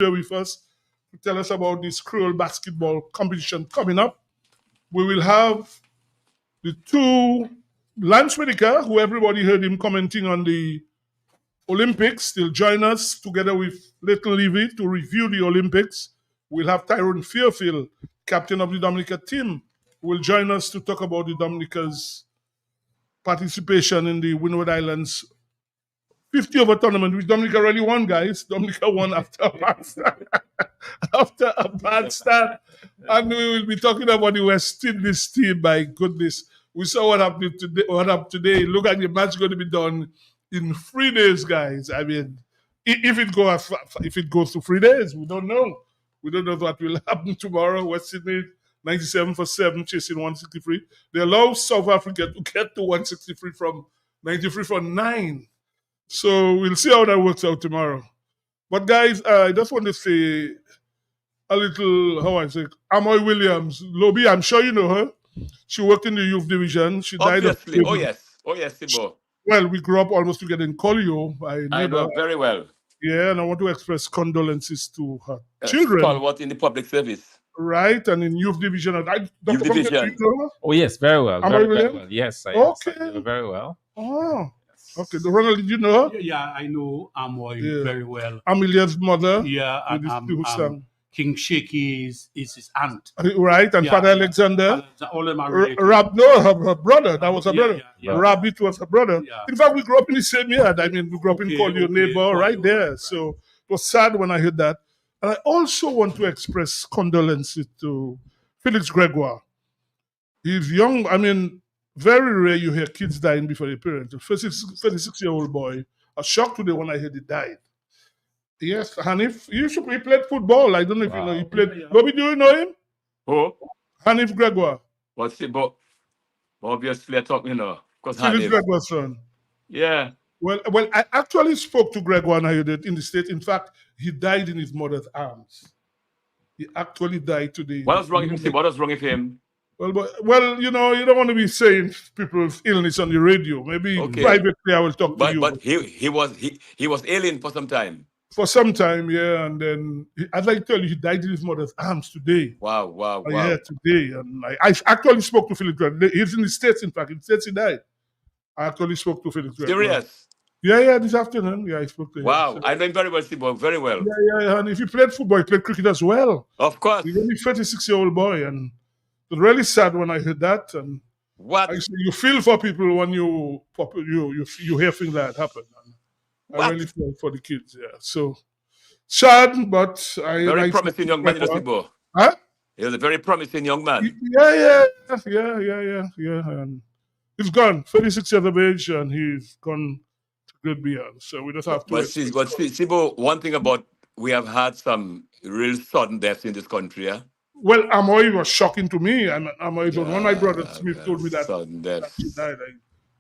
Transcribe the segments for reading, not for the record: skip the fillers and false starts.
here with us to tell us about this Creole basketball competition coming up. We will have the two Lance Whitaker, who everybody heard him commenting on the Olympics. They'll join us together with Little Levy to review the Olympics. We'll have Tyrone Fairfield, captain of the Dominica team, who will join us to talk about the Dominica's participation in the Windward Islands 50 over tournament, which Dominica already won, guys. Dominica won after a bad start. After a bad start. And we will be talking about the West Indies team. My goodness. We saw what happened today. Look at the match going to be done in 3 days, guys. I mean, if it goes to 3 days, we don't know. We don't know what will happen tomorrow. West Indies 97 for 7, chasing 163. They allow South Africa to get to 163 from 93 for 9. So we'll see how that works out tomorrow. But guys, I just want to say a little, how I say, Amoy Williams. Lobby, I'm sure you know her. She worked in the youth division. She died of Obviously. Oh yes, Sibo. Well, we grew up almost together in Colio. I know very well. Yeah, and I want to express condolences to her children. Stalwart in the public service. Right, and in youth division. Youth division. You know her? Oh yes, very well. Amoy Very Williams? well. Yes, I Okay. know her very well. Oh, okay. Ronald, did you know her? Yeah, I know Amoy very well. Amelia's mother. Yeah, and King Shaky is his aunt. Right, and Yeah. Father Alexander. All of them are related. Her brother. That was her brother. Yeah. Rabbit was her brother. Yeah. In fact, we grew up in the same yard. I mean, we grew up in Collier, neighbor, right there. Right. So it was sad when I heard that. And I also want to express condolences to Felix Gregoire. He's young. I mean, very rare you hear kids dying before their parents. A 36-year-old boy. I was shocked today when I heard he died. Yes, Hanif. He played football. I don't know if you know. He played. Yeah. Bobby, do you know him? Who? Hanif Gregoire. What's Sibo? Obviously, I talk, because Felix Gregoire's son. Yeah. Well, I actually spoke to Gregoire and I heard it in the States. In fact, he died in his mother's arms. He actually died today. What was wrong with him? What was wrong with him? Well, you don't want to be saying people's illness on the radio. Maybe Okay. privately I will talk to you. But he was alien for some time. For some time, yeah, and then, as I tell you, he died in his mother's arms today. Wow. Yeah, today. And I actually spoke to Felix Gregoire. He's in the States, in fact. In the States, he died. I actually spoke to Felix Gregoire. Serious? Yeah, this afternoon. Yeah, I spoke to him. Wow. So- I know him very well, Sibo. Very well. Yeah, and if he played football, he played cricket as well. Of course. He's only 36-year-old boy, and it was really sad when I heard that. And What? you feel for people when you hear things like that happen. And I What? really feel for the kids. Yeah, so sad, but Very promising young man, Sibo. Huh? He was a very promising young man. Yeah. And he's gone, 36 years of age, and he's gone to great beyond. So we just have to. But Sibo, one thing about we have had some real sudden deaths in this country, yeah? Well, Amoy was shocking to me. Amoy, one of my brothers, Smith, told me that sudden that deaths. she died.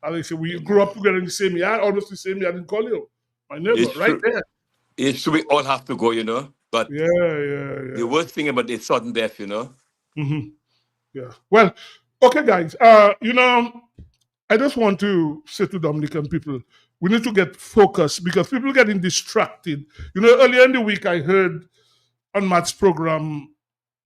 As I said, we grew up together in the same yard, almost the same yard in Collier. My neighbor, It's right true. there. It's true, we all have to go, But Yeah. the worst thing about it's sudden death, Mm-hmm. Yeah. Well, okay, guys. I just want to say to Dominican people, we need to get focused because people getting distracted. Earlier in the week, I heard on Matt's program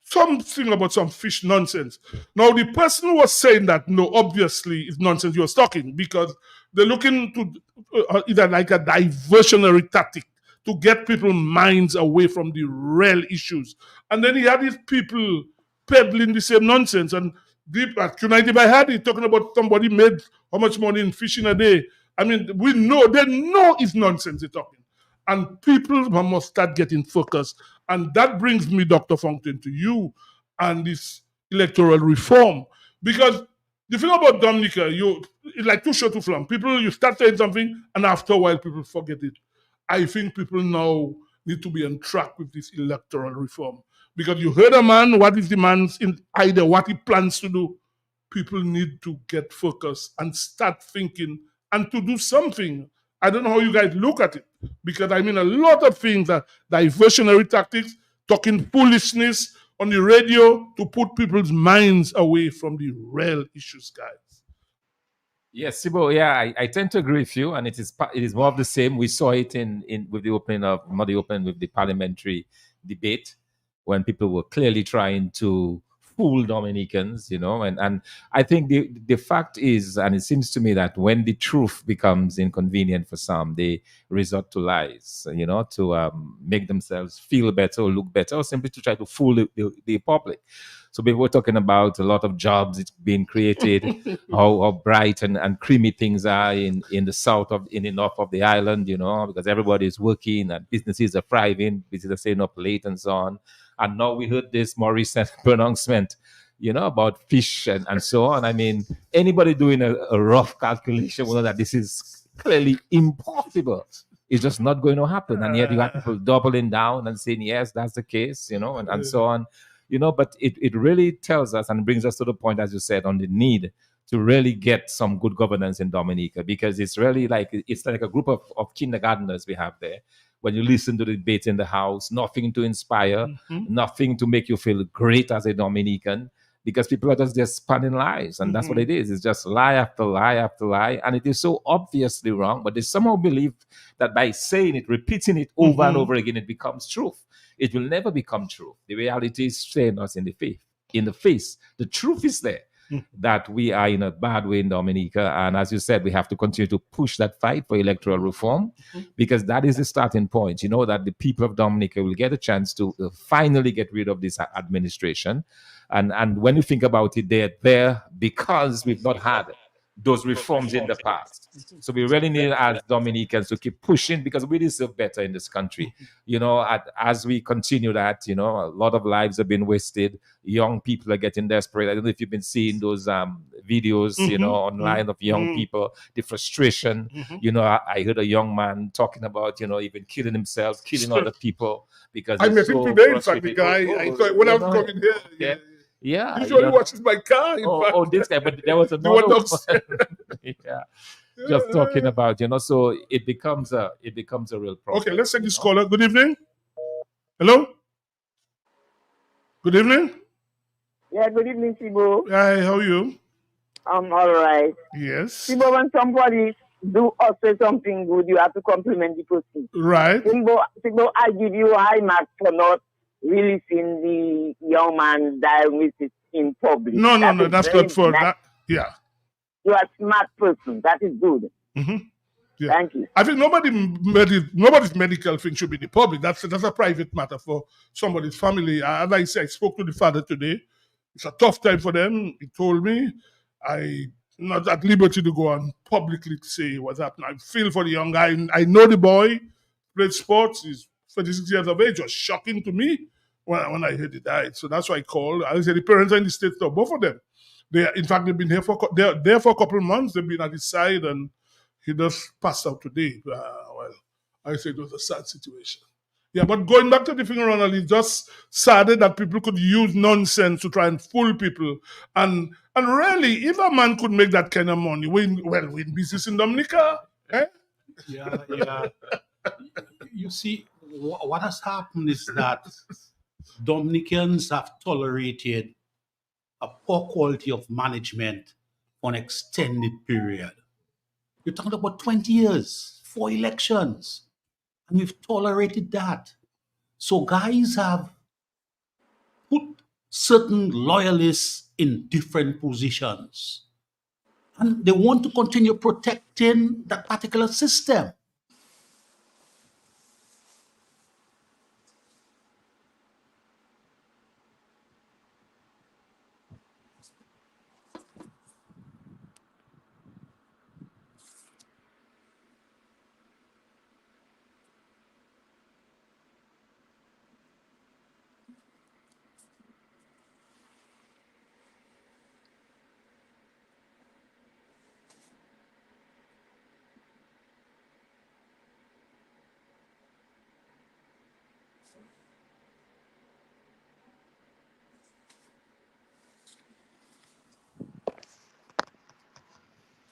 something about some fish nonsense. Now, the person who was saying that, no, obviously, it's nonsense. You're talking because they're looking to either like a diversionary tactic to get people's minds away from the real issues. And then he had these people peddling the same nonsense. And deep at United by Hardy talking about somebody made how much money in fishing a day. I mean, they know it's nonsense they're talking. And people must start getting focused. And that brings me, Dr. Fountain, to you and this electoral reform. Because the thing about Dominica, it's like too short to flam. People, you start saying something, and after a while, people forget it. I think people now need to be on track with this electoral reform. Because you heard a man, what his demands in either what he plans to do. People need to get focused and start thinking and to do something. I don't know how you guys look at it. Because I mean, a lot of things are diversionary tactics, talking foolishness on the radio to put people's minds away from the real issues, guys. Yes, Sibo. Yeah, I tend to agree with you, and it is more of the same. We saw it in with the opening of not the opening with the parliamentary debate when people were clearly trying to fool Dominicans, and I think the fact is, and it seems to me that when the truth becomes inconvenient for some, they resort to lies, to make themselves feel better or look better, or simply to try to fool the public. So people were talking about a lot of jobs it's being created, how bright and creamy things are in the south in the north of the island, because everybody is working and businesses are thriving, businesses are staying up late and so on. And now we heard this more recent pronouncement, about fish and so on. I mean, anybody doing a rough calculation will know that this is clearly impossible. It's just not going to happen. And yet you have people doubling down and saying, yes, that's the case, and so on. But it really tells us and brings us to the point, as you said, on the need to really get some good governance in Dominica, because it's really like a group of kindergarteners we have there. When you listen to the debate in the House, nothing to inspire, nothing to make you feel great as a Dominican, because people are just spanning lies, and that's what it is. It's just lie after lie after lie, and it is so obviously wrong, but they somehow believe that by saying it, repeating it over and over again, it becomes truth. It will never become truth. The reality is staring us in the face. The truth is there that we are in a bad way in Dominica. And as you said, we have to continue to push that fight for electoral reform, because that is the starting point. That the people of Dominica will get a chance to finally get rid of this administration. And when you think about it, they're there because we've not had those reforms in the past. So we really need, as Dominicans, to keep pushing, because we deserve better in this country. As we continue that, a lot of lives have been wasted. Young people are getting desperate. I don't know if you've been seeing those videos, online of young people, the frustration. I heard a young man talking about, even killing himself, killing other people because I met him today. In fact, the guy, I thought when I was coming here. Yeah. Usually watches my car. This guy, but there was another one. Yeah. Just talking about, so it becomes a real problem. Okay, let's take this caller. Good evening. Hello? Good evening. Yeah, good evening, Sibo. Hi, how are you? I'm all right. Yes. Sibo, when somebody do or say something good, you have to compliment the person. Right. Sibo, I give you a high mark for not releasing the young man diagnosis in public. No, that's not for that. Yeah. You are a smart person. That is good. Yeah. Thank you. I think nobody's medical thing should be the public. That's a private matter for somebody's family. As I said, I spoke to the father today. It's a tough time for them. He told me I'm not at liberty to go on publicly to say what's happening. I feel for the young guy. I know the boy played sports. He's 36 years of age. It was shocking to me when I heard he died. So that's why I called. I said the parents are in the States now, both of them. In fact, they've been here they're there for a couple of months. They've been at his side, and he just passed out today. Well, I say it was a sad situation. Yeah, but going back to the thing, Ronald, it's just sad that people could use nonsense to try and fool people. And really, if a man could make that kind of money, win business in Dominica, eh? Yeah. You see, what has happened is that Dominicans have tolerated a poor quality of management for an extended period. You're talking about 20 years, 4 elections, and we've tolerated that. So guys have put certain loyalists in different positions, and they want to continue protecting that particular system.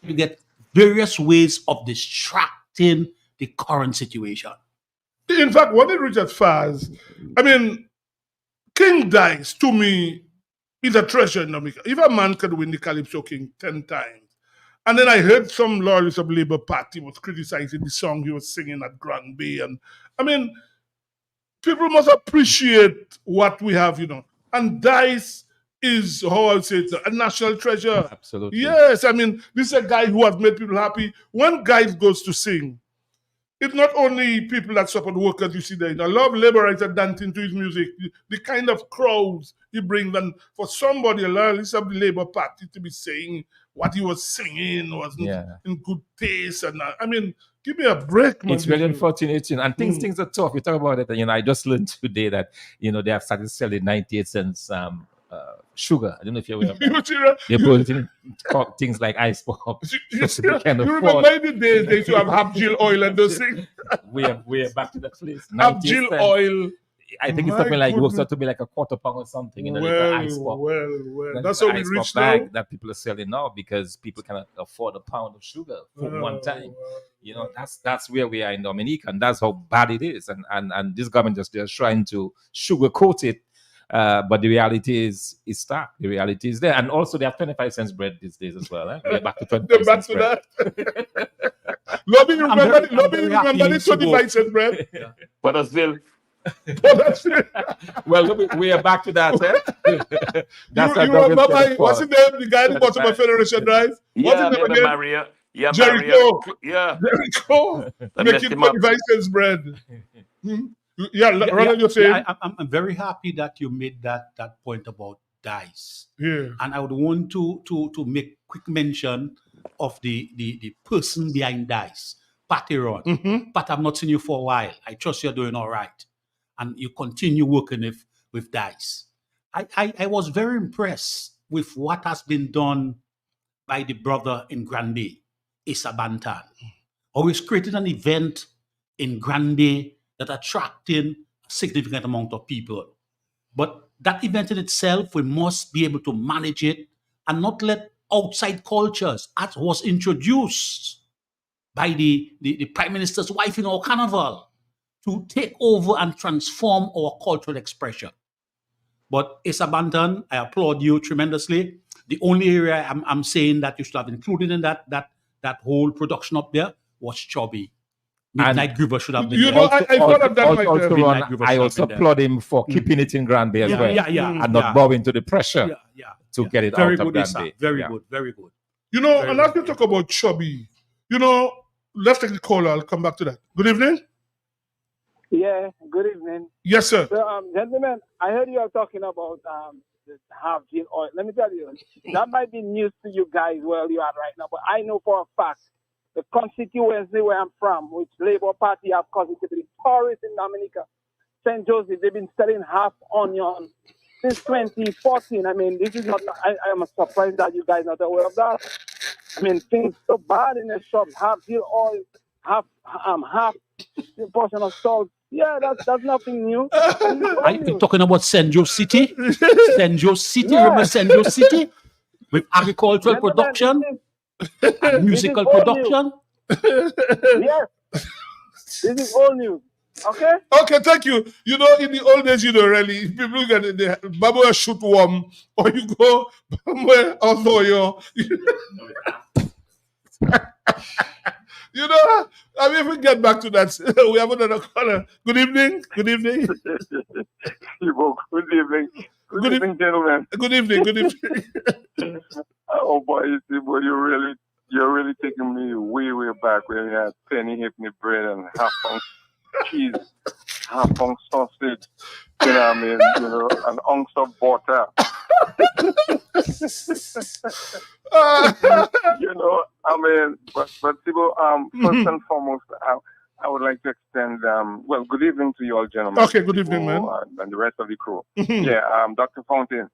You get various ways of distracting the current situation. In fact, when it reaches as far as, King Dice, to me, is a treasure in Dominica. If a man could win the Calypso King 10 times, And then I heard some loyalists of Labour Party was criticizing the song he was singing at Granby. And I mean, people must appreciate what we have, And Dice is, how I'll say it, a national treasure. Absolutely. Yes, I mean, this is a guy who has made people happy. When Guy goes to sing, it's not only people that support workers you see there. A lot of laborers are dancing to his music. The kind of crowds he brings, and for somebody, a loyalist of the Labour Party, to be saying what he was singing wasn't in good taste. And I mean, give me a break, man. It's really unfortunate, and things are tough. We talk about it, and I just learned today that they have started selling 98 cents sugar. I don't know if you're aware of that. They put in things like ice pop. You remember the days they used to have Hapjil oil and those things? We're back to that place. Hapjil oil. I think it's something like works out to be like a quarter pound or something in a little ice pop. Well. That's how we reached now. That people are selling now because people cannot afford a pound of sugar for one time. That's where we are in Dominica, and that's how bad it is. And this government just trying to sugarcoat it. But the reality is stark. The reality is there. And also they have 25 cents bread these days as well. We're back to 25 cents bread. Lobby, remember the 25 cents bread? But still. Well, we are back to that. That's you remember what's his name? The guy at the bottom of Federation Drive? What's his name again? Maria. Yeah, Jericho. Maria. Jericho. Making 25 cents bread. Yeah, Ronald, you're saying? I'm very happy that you made that point about Dice. Yeah. And I would want to make quick mention of the person behind Dice, Patty Ron. Mm-hmm. Pat, I've not seen you for a while. I trust you're doing all right. And you continue working with Dice. I was very impressed with what has been done by the brother in Granby, Issa Bantan. Always created an event in Granby that attracting a significant amount of people. But that event in itself, we must be able to manage it and not let outside cultures, as was introduced by the Prime Minister's wife in our carnival, to take over and transform our cultural expression. But Issa Bantan, I applaud you tremendously. The only area I'm saying that you should have included in that whole production up there was Chubby. Midnight Groover should have been there. I thought of that. I also applaud him for keeping it in Granby as well. And not bowing to the pressure to get it out of Granby. Very good, very good. And as we talk about Chubby, let's take the call. I'll come back to that. Good evening. Yeah, good evening. Yes, sir. So, gentlemen, I heard you are talking about the Hapjil oil. Let me tell you, that might be news to you guys where you are right now, but I know for a fact the constituency where I'm from, which Labour Party have constituted tourists in Dominica, St. Joseph, they've been selling half onion since 2014. I mean, this is not, I am surprised that you guys are not aware of that. I mean, things so bad in the shops, Hapjil oil, half portion of salt. Yeah, that's nothing new. Are you talking about St. Joe City? St. Joe City, remember St. Joe City? With agricultural production and musical production? Yes. This is all news. Okay? Okay, thank you. In the old days, really, people get the Babu shoot warm, or you go somewhere also I mean, if we get back to that, we have another caller. Good evening. Good evening. Good evening. Good evening, gentlemen. Good evening. Oh boy, you're really taking me way back when you had penny halfpenny bread and half pound cheese, half pound sausage. You know what I mean? An ounce of butter. I mean, but Thibault, first and foremost, I would like to extend, good evening to you all, gentlemen. Okay, good evening, man. And the rest of the crew. Dr. Fountain.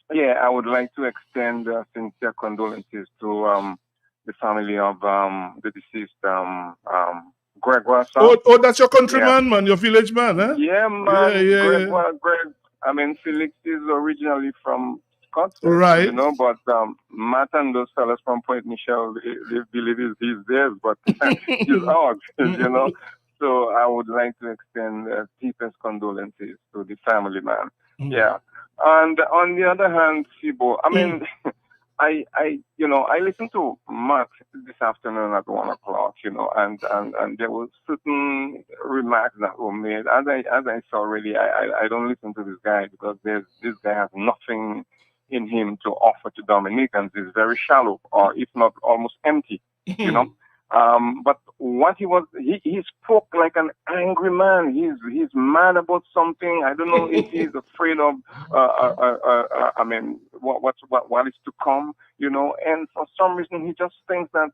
I would like to extend sincere condolences to the family of the deceased Greg Wasser. Oh, that's your countryman, man, your village man, huh? Yeah, man. Greg. I mean, Felix is originally from Scotland, right? But Matt and those fellas from Point Michelle, they believe he's theirs, but he's ours, So I would like to extend deepest condolences to the family, man. Yeah. And on the other hand, Thibault, I mean, I listened to Mark this afternoon at 1 o'clock, and there were certain remarks that were made. As I saw already, I don't listen to this guy because this guy has nothing in him to offer to Dominicans. He's very shallow, or if not almost empty, you know. But what he spoke like an angry man. He's mad about something. I don't know if he's afraid of, what is to come, and for some reason he just thinks that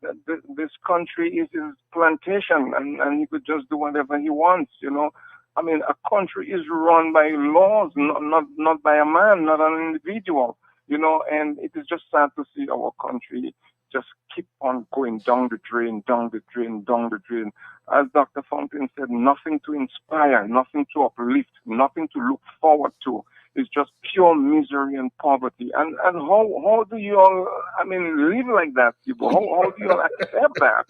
this country is his plantation and he could just do whatever he wants, a country is run by laws, not by a man, not an individual, and it is just sad to see our country just keep on going down the drain. As Dr. Fountain said, nothing to inspire, nothing to uplift, nothing to look forward to. It's just pure misery and poverty. And how do you all, live like that, people? How do you all accept that,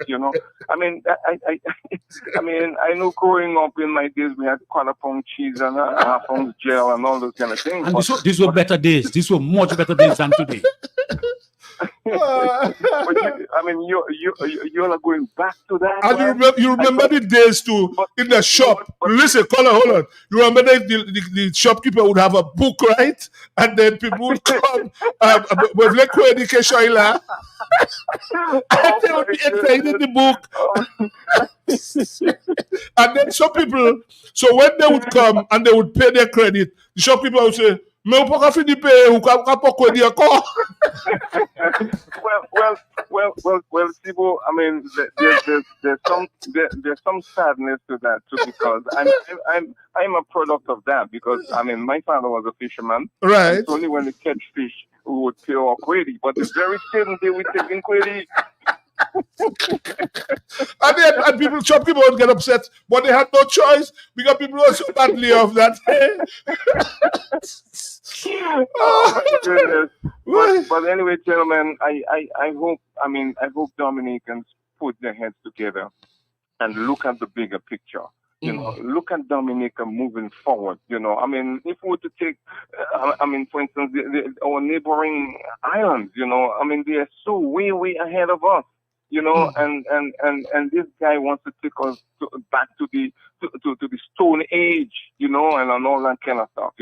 I know growing up in my days, we had quarter pound cheese and half pound gel and all those kind of things. And these were better days. These were much better days than today. But you are going back to that. And you remember the days too in the shop. Listen, hold on. You remember the shopkeeper would have a book, right? And then people would come with liquid education, and they would be excited the book. And then some people, so when they would come and they would pay their credit, the shopkeeper would say, well, Sibo, there's some sadness to that too, because I'm a product of that, because my father was a fisherman. Right. It's only when they catch fish we would pay our query, but the very same day we take in query. and people, shopkeeper would get upset, but they had no choice because people were so badly off that. Oh my goodness. But anyway, gentlemen, I hope Dominicans put their heads together and look at the bigger picture. Look at Dominica moving forward. If we were to take, for instance, our neighboring islands, they are so way ahead of us. And this guy wants to take us back to the Stone Age, and all that kind of stuff,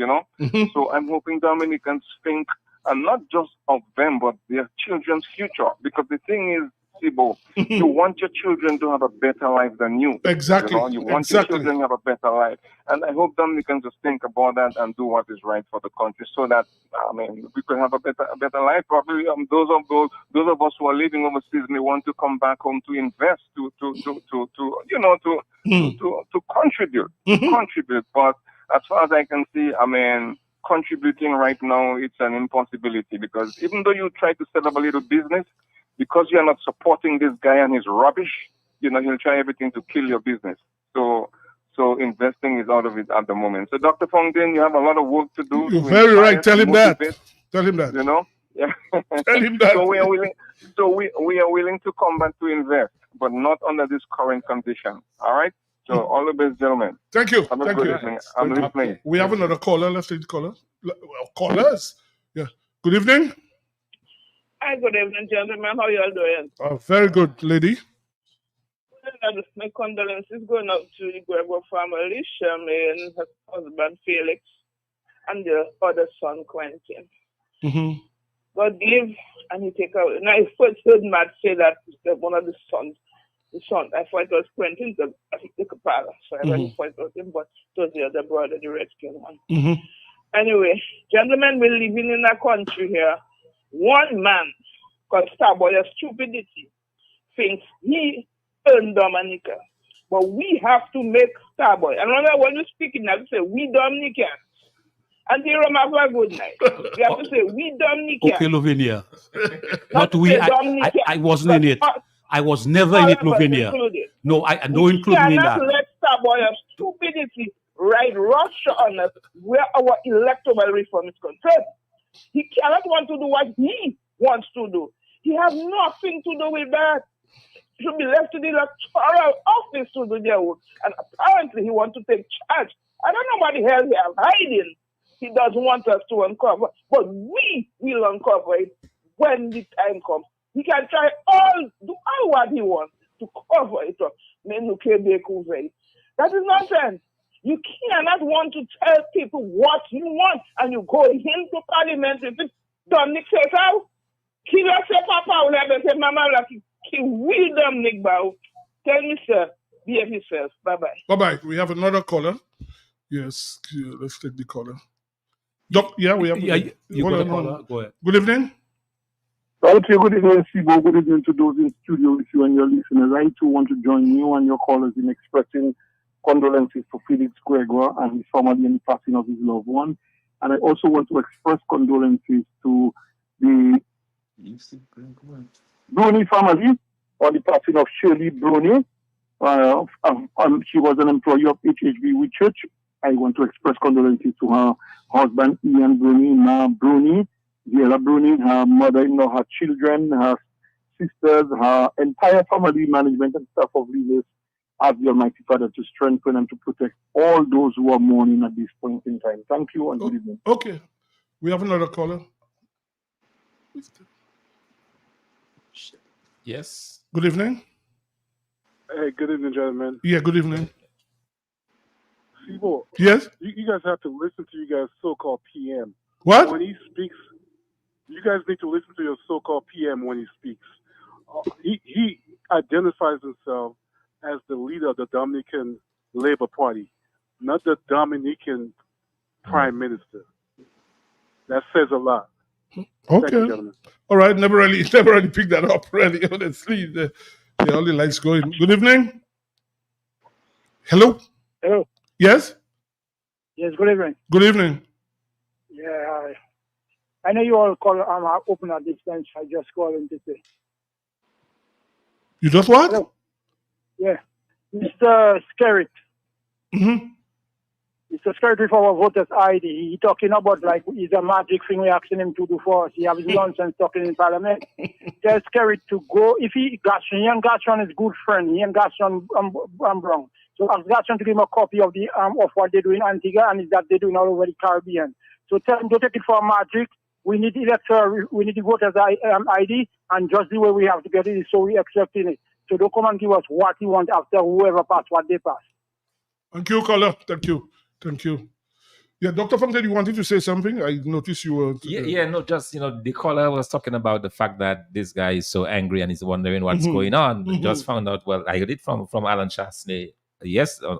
So I'm hoping Dominicans think, and not just of them, but their children's future. Because the thing is, Sibo, you want your children to have a better life than you. Exactly. You want your children to have a better life. And I hope Dominicans just think about that and do what is right for the country, so that we could have a better life. Probably those of us who are living overseas may want to come back home to invest, to contribute. Contribute. But as far as I can see, contributing right now, it's an impossibility, because even though you try to set up a little business, because you're not supporting this guy and his rubbish, he'll try everything to kill your business. So investing is out of it at the moment. So Dr. Fountain, you have a lot of work to do. You're very right. Tell him that. Tell him that. Yeah. Tell him that. So we are willing to come back to invest, but not under this current condition. All right? So all the best, gentlemen. Thank you. Have a Thank good you. evening. I'm listening. We have another caller. Let's take the caller. Callers. Yeah. Good evening. Hi, good evening, gentlemen. How you all doing? Very good, lady. My condolences going out to the Gregor family, Charmaine, her husband Felix, and the other son Quentin. God give and he take out. Now, I first heard Matt say that one of the son, I thought it was Quentin, I think the father, so I thought it was him, but it was the other brother, the Redskin one. Anyway, gentlemen, we're living in a country here. One man, called Starboy of stupidity, thinks he earned Dominica. But we have to make Starboy. And remember, when you're speaking, you have to say, we Dominicans. And the Roma have a good night. You have to say, we Dominicans. Okay, Lavinia. Not we. I wasn't in it. I was never in it, Lavinia. No, I don't include me in that. We cannot let Starboy of stupidity ride Russia on us where our electoral reform is concerned. He cannot want to do what he wants to do. He has nothing to do with that. He should be left to the electoral office to do their work. And apparently he wants to take charge. I don't know what the hell he is hiding. He doesn't want us to uncover. But we will uncover it when the time comes, he can try do all what he wants to cover it up. That is nonsense. You cannot want to tell people what you want and you go into parliament if it's Dominic says how. Kill yourself, Papa, and say, Mama, we Dominic Bow. Tell me, sir, behave yourself. Bye-bye. Bye-bye. We have another caller. Yes, let's take the caller. Yeah, we have. You got a caller. Go ahead. Good evening. Good evening, Sibo. Good evening to those in studio with you and your listeners. I too want to join you and your callers in expressing condolences to Felix Gregoire and his family in the passing of his loved one. And I also want to express condolences to the Bruni family on the passing of Shirley Bruni. She was an employee of HHB Whitchurch. I want to express condolences to her husband, Ian Bruni, Ma Bruni, Viela Bruni, her mother-in-law, her children, her sisters, her entire family, management and staff of Leaders. Ask the Almighty Father to strengthen and to protect all those who are mourning at this point in time. Thank you and good evening. Okay. We have another caller. Yes. Good evening. Hey, good evening, gentlemen. Yeah, good evening. Sibo, Yes? you guys have to listen to you guys' so-called PM. What? When he speaks, you guys need to listen to your so-called PM when he speaks. He identifies himself as the leader of the Dominican Labour Party, not the Dominican Prime Minister. That says a lot. Thank Okay. you, gentlemen. All right. Never really picked that up, really, honestly. The only lights going. Good evening. Hello? Hello. Yes? Yes, good evening. Good evening. Yeah, I know you all call open at this time, so I just call in to say. You just what? Hello. Yeah. Mr. Skerritt. Mm-hmm. Mr. Skerritt for our voters ID. He talking about like it's a magic thing we're asking him to do for us. He has his nonsense talking in Parliament. Tell Skerritt to go. If he Gatson is good friend. He and Gatson Brown. So ask Gatson to give him a copy of the of what they do in Antigua and is that they doing all over the Caribbean. So tell him to take it for magic. We need the voters ID, and just the way we have to get it is so we accepting it. So don't come and give us what you want after whoever pass what they pass. Thank you, caller. Thank you. Yeah, Dr. Fontaine, you wanted to say something? I noticed you were... No, just, the caller was talking about the fact that this guy is so angry and he's wondering what's going on. Just found out, I heard it from Alan Chasney,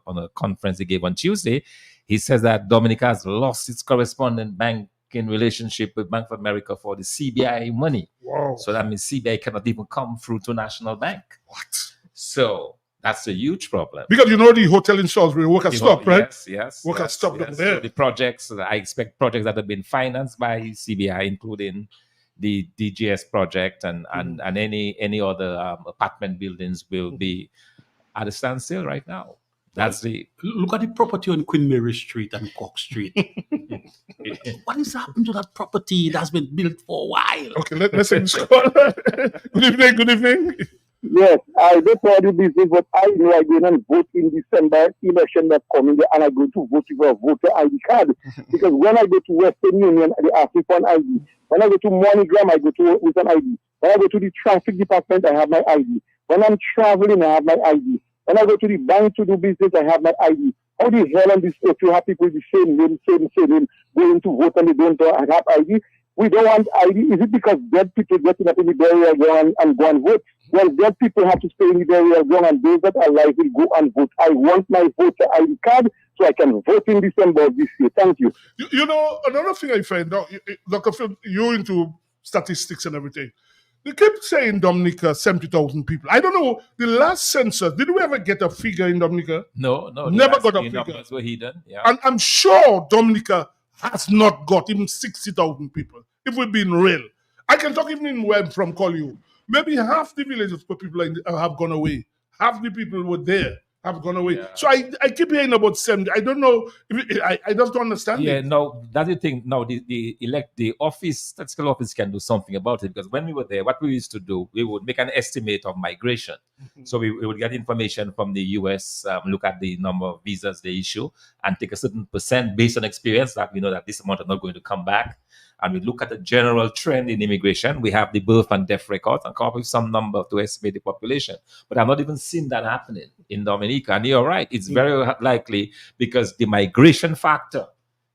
on a conference he gave on Tuesday. He says that Dominica has lost its correspondent banking relationship with Bank of America for the CBI money. Wow. So that means CBI cannot even come through to National Bank. What? So that's a huge problem. Because the hotel in Salisbury, work has stopped, right? Yes. Work has stopped down there. So the projects, I expect projects that have been financed by CBI, including the DGS project and any other apartment buildings will be at a standstill right now. Look at the property on Queen Mary Street and Cork Street. What has happened to that property that's been built for a while? Okay, let's say this call. Good evening. Yes, I don't know the business, but I know I'm going to vote in December election that's coming there, and I'm going to vote for a voter ID card. Because when I go to Western Union, they ask me for an ID. When I go to MoneyGram, I go with an ID. When I go to the traffic department, I have my ID. When I'm traveling, I have my ID. When I go to the bank to do business, I have my ID. How the hell on this earth you have people with the same name, going to vote and they don't have ID? We don't want ID. Is it because dead people getting up in the burial ground and go and vote? Well, dead people have to stay in the burial ground and those that are alive will go and vote. I want my voter ID card so I can vote in December of this year. Thank you. Another thing I find out, Dr. Phil, you're into statistics and everything. They kept saying Dominica, 70,000 people. I don't know, the last census, did we ever get a figure in Dominica? No. Never got a figure. Numbers were hidden. Yeah. And I'm sure Dominica has not got even 60,000 people, if we're being real. I can talk even in where I'm from, Collier. Maybe half the villages for people have gone away. Half the people were there have gone away. Yeah. So I keep hearing about 70. I don't know. I just don't understand it. No, that's the thing. No, the statistical office can do something about it because when we were there, what we used to do, we would make an estimate of migration. So we would get information from the US, look at the number of visas they issue, and take a certain percent based on experience that we know that this amount are not going to come back. And we look at the general trend in immigration. We have the birth and death records and come up with some number to estimate the population. But I've not even seen that happening in Dominica. And you're right, it's very likely because the migration factor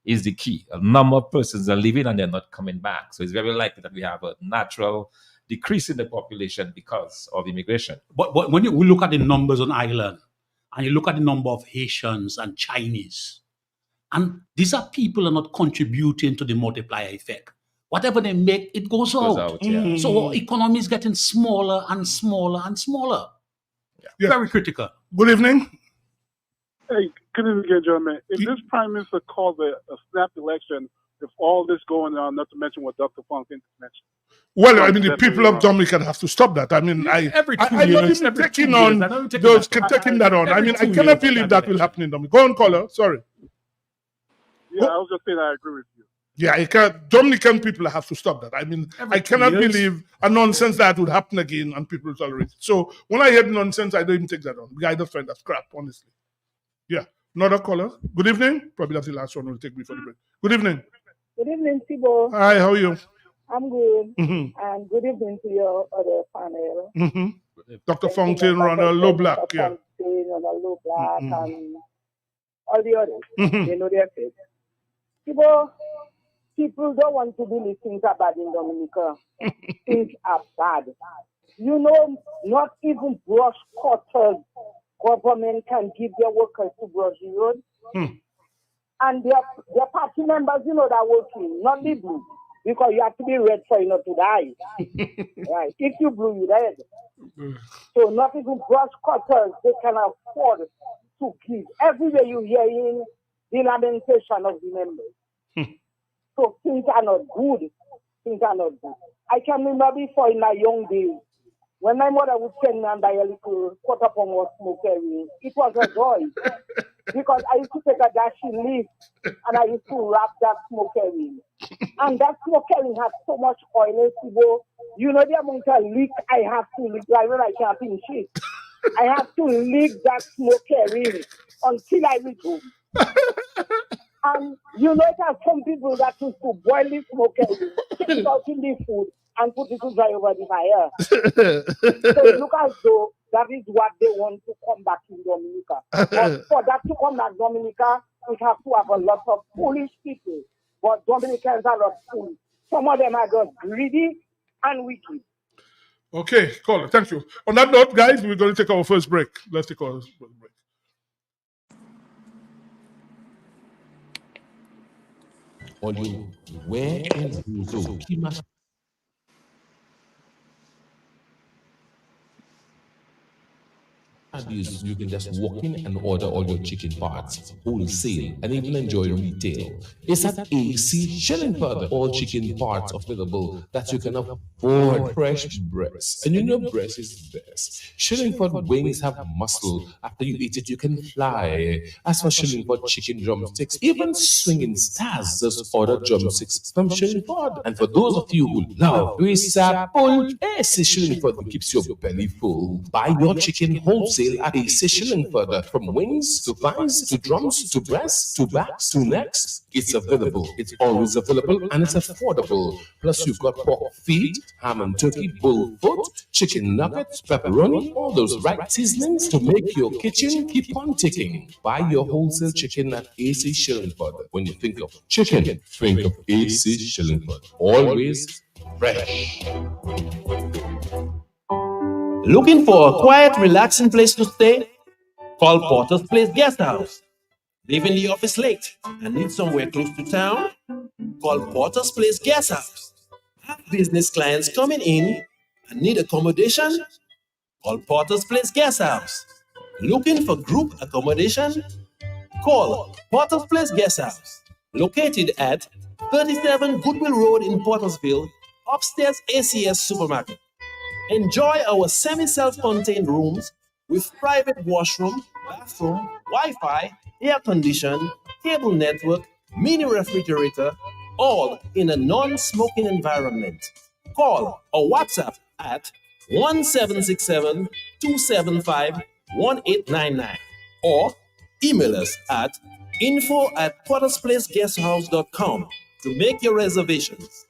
is the key. A number of persons are leaving and they're not coming back. So it's very likely that we have a natural decrease in the population because of immigration. But when we look at the numbers on island, and you look at the number of Haitians and Chinese, and these are people who are not contributing to the multiplier effect. Whatever they make, it goes out. Yeah. So our economy is getting smaller and smaller and smaller. Yeah. Very critical. Good evening. Hey, good evening again, gentlemen. If this prime minister calls a snap election, if all this going on, not to mention what Dr. Funk mentioned. Well, I mean, the people of Dominica have to stop that. I mean, I'm not even taking on those taking that on. I mean, I cannot believe that will happen in Dominica. Go on, caller. Sorry. Yeah, I was just saying I agree with you. Yeah, Dominican people have to stop that. I mean, I cannot believe a nonsense that would happen again and people tolerate it. So when I hear the nonsense, I don't even take that on. I just find that crap, honestly. Yeah. Another caller. Good evening. Probably that's the last one we'll take before the break. Good evening. Good evening, Thibault. Hi, how are you? I'm good. And good evening to your other panel. Dr. Fountain, Ronald Loblack. Yeah. Ronald Loblack, and all the others. They know their fate. Thibault, people don't want to believe things are bad in Dominica. Things are bad. You know, not even brush cutters government can give their workers to brush the road. And their party members, you know, that working, not the blue, because you have to be red for you not to die. Right? If you blue, you dead. So not even brush cutters, they can afford to give. Everywhere you hear in the lamentation of the members. So things are not good. Things are not good. I can remember before in my young days, when my mother would send me and buy a little quarter pound of smoke ring, it was a joy. Because I used to take a dashing leaf and I used to wrap that smoke ring. And that smoke ring has so much oil, you know the amount of leak I have to lick, like when I can't finish it. I have to lick that smoke ring until I reach home. And you know, there are some people that used to boil the smoke ring, take it out in the food, and put it to dry over the fire. So it looks as though that is what they want to come back in Dominica. But for that to come back Dominica, we have to have a lot of foolish people. But Dominicans are not foolish. Some of them are just greedy and wicked. Okay, caller, thank you. On that note, guys, we're going to take our first break. Let's take our first break. Where is the you can just walk in and order all your chicken parts, wholesale, and even enjoy retail. It's at AC Shillingford. All chicken parts available that you can afford. Fresh breast, and you know breast is best. Shillingford wings have muscle. After you eat it, you can fly. As for Shillingford chicken drumsticks, even swinging stars just order drumsticks from Shillingford. And for those of you who love full AC Shillingford keeps your belly full. Buy your chicken wholesale at AC Shillingford. From wings to thighs to drums to breasts to backs to necks, it's available. It's always available and it's affordable. Plus you've got pork feet, ham and turkey, bull foot, chicken nuggets, pepperoni, all those right seasonings to make your kitchen keep on ticking. Buy your wholesale chicken at AC Shillingford. When you think of chicken, think of AC Shillingford. Always fresh. Looking for a quiet, relaxing place to stay? Call Porter's Place Guest House. Leaving the office late and need somewhere close to town? Call Porter's Place Guest House. Have business clients coming in and need accommodation? Call Porter's Place Guest House. Looking for group accommodation? Call Porter's Place Guest House. Located at 37 Goodwill Road in Portersville, upstairs ACS Supermarket. Enjoy our semi-self-contained rooms with private washroom, bathroom, Wi-Fi, air condition, cable network, mini refrigerator, all in a non-smoking environment. Call or WhatsApp at 1767 275-1899 or email us at info@pottersplaceguesthouse.com to make your reservations.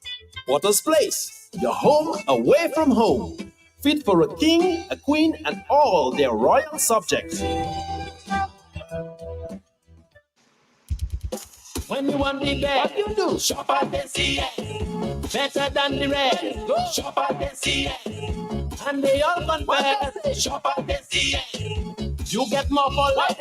Potter's Place, your home away from home. Fit for a king, a queen, and all their royal subjects. When you want the best, what you do? Shop at the CN. Better than the rest. Go shop at the CN. And they all confess. Shop at the CN. You get more for life.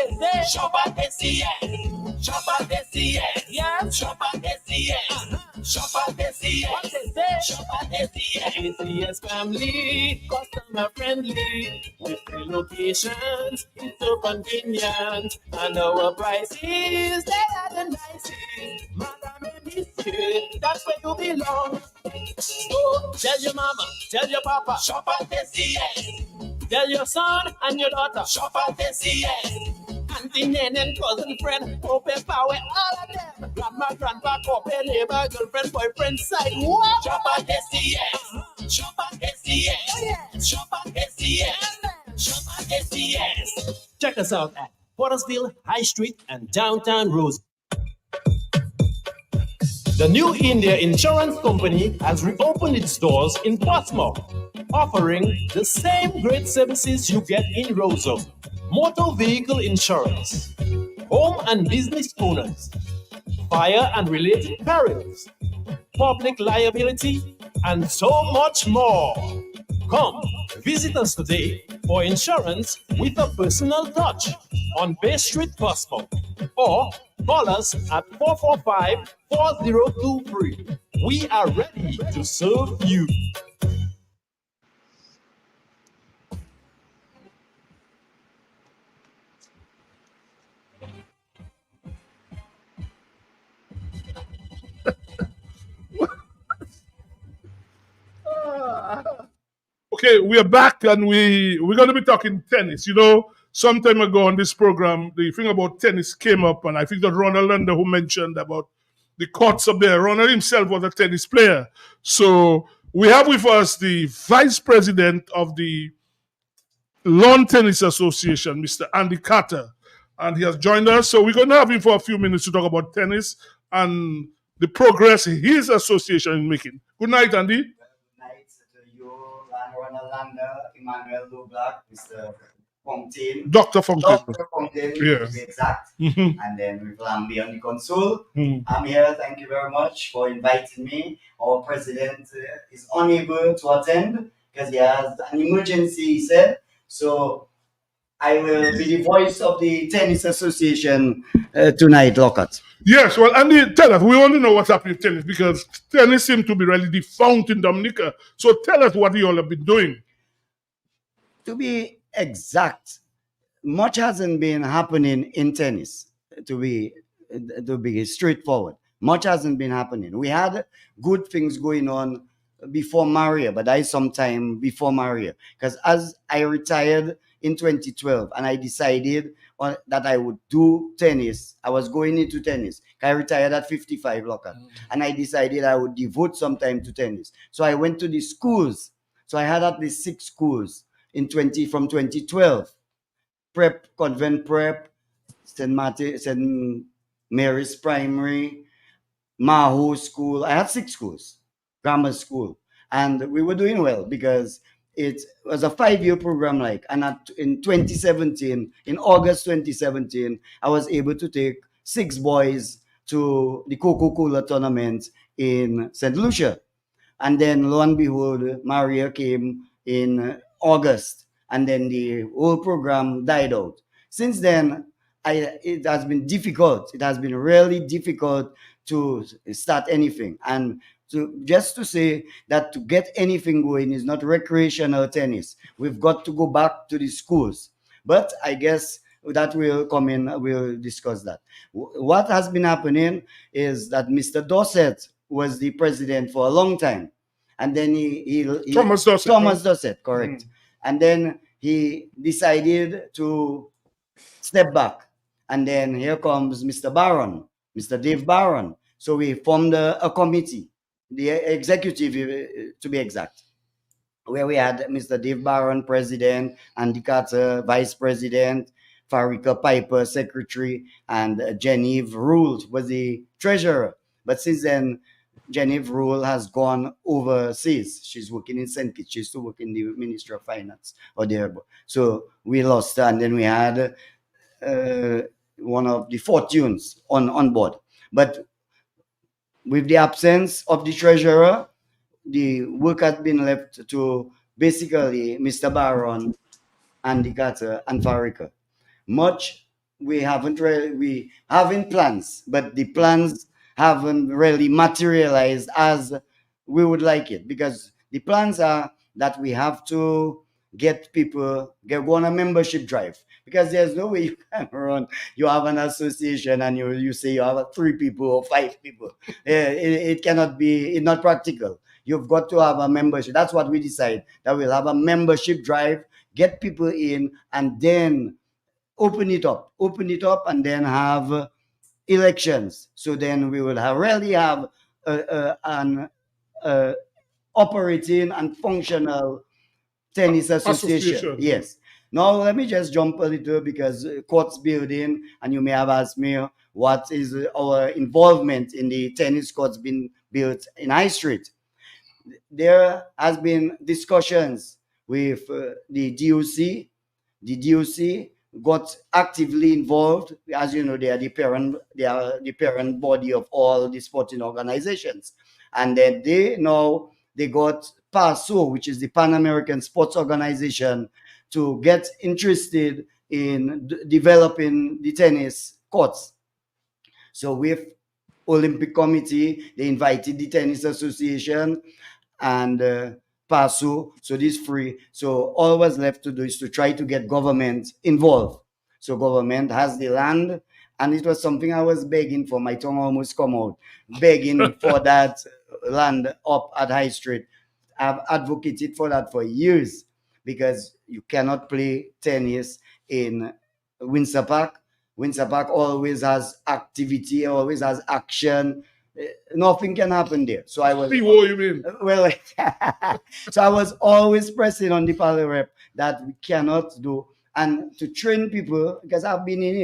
Shop at the CN. Shop at the CN. Yeah. Shop at the CN. Shop at the CN. What they say? Shop at the CN. ACS family, customer friendly. With 3 locations, it's so convenient. And our prices, they are the nicest. Madam and Mister, that's where you belong. So tell your mama, tell your papa, shop at the CN. Tell your son and your daughter, shop at the CN. Auntie, Nan, and cousin, friend, open power, all of them. Grandma, grandpa, couple, neighbor, girlfriend, boyfriend, side. What? Shop at the CN. Shop at the CN. Shop at the CN. Shop at the CN. Check us out at Pottersville, High Street, and downtown Rose. The New India Insurance Company has reopened its doors in Portsmouth, offering the same great services you get in Roseau. Motor vehicle insurance, home and business owners, fire and related perils, public liability, and so much more. Come, visit us today for insurance with a personal touch on Bay Street, Portsmouth, or call us at 445-4023. We are ready to serve you. Okay, we are back and we're going to be talking tennis. You know, some time ago on this program, the thing about tennis came up, and I think that Ronald Lander who mentioned about the courts up there. Ronald himself was a tennis player. So we have with us the Vice President of the Lawn Tennis Association, Mr. Andy Carter, and he has joined us. So we're going to have him for a few minutes to talk about tennis and the progress his association is making. Good night, Andy. Ronald Lander, Emmanuel Lublack, Mr. Fontaine. Dr. Fontaine. Dr. Fontaine, Yeah. to be exact. Mhm. And then with Lambi on the console. Mhm. I'm here. Thank you very much for inviting me. Our president is unable to attend because he has an emergency, he said. So I will be the voice of the Tennis Association tonight, Lockhart. Yes, well, Andy, tell us. We want to know what's happening in tennis because tennis seems to be really defunct in Dominica. So tell us what you all have been doing. To be exact, much hasn't been happening in tennis. To be straightforward, much hasn't been happening. We had good things going on before Maria, but I sometime before Maria, because as I retired in 2012 and I decided that I would do tennis, I was going into tennis. I retired at 55, Lockhart, and I decided I would devote some time to tennis. So I went to the schools. So I had at least 6 schools from 2012. Prep, Convent Prep, St. Mary's Primary, Maho School. I had 6 schools, grammar school. And we were doing well because it was a 5-year program, and in 2017, in August 2017, I was able to take 6 boys to the Coca-Cola tournament in St. Lucia. And then lo and behold, Maria came in August, and then the whole program died out. Since then, it has been difficult. It has been really difficult to start anything. And just to say that to get anything going is not recreational tennis. We've got to go back to the schools. But I guess that will come in, we'll discuss that. What has been happening is that Mr. Dorset was the president for a long time. And then he Thomas Dorset. Thomas Dorset, correct. And then he decided to step back. And then here comes Mr. Barron, Mr. Dave Barron. So we formed a committee, the executive to be exact. where we had Mr. Dave Barron, president, Andy Carter, vice president, Farika Piper, secretary, and Genevieve Rule was the treasurer. But since then, Genevieve Rule has gone overseas. She's working in St. Kitts. She used to work in the Ministry of Finance or there. So we lost her, and then we had one of the Fortunes on board. But with the absence of the treasurer, the work had been left to basically Mr. Barron, Andy Carter, and Farika. Much we having plans, but the plans haven't really materialized as we would like it, because the plans are that we have to get people go on a membership drive, because there's no way you can run. You have an association and you say you have 3 people or 5 people. It cannot be. It's not practical. You've got to have a membership. That's what we decide, that we'll have a membership drive, get people in, and then open it up, and then have elections. So then we will really have an operating and functional tennis association. Yes. Now let me just jump a little, because courts building, and you may have asked me what is our involvement in the tennis courts being built in High Street. There has been discussions with the DOC. The DOC got actively involved. As you know, they are the parent body of all the sporting organizations. And then they got PASO, which is the Pan American Sports Organization, to get interested in developing the tennis courts. So with Olympic Committee, they invited the Tennis Association and PASO, so this free. So all was left to do is to try to get government involved. So government has the land, and it was something I was begging for. My tongue almost come out, begging for that land up at High Street. I've advocated for that for years, because you cannot play tennis in Windsor Park. Windsor Park always has activity, always has action. Nothing can happen there. So I was. What you mean? Well, so I was always pressing on the Pali rep that we cannot do, and to train people, because I've been in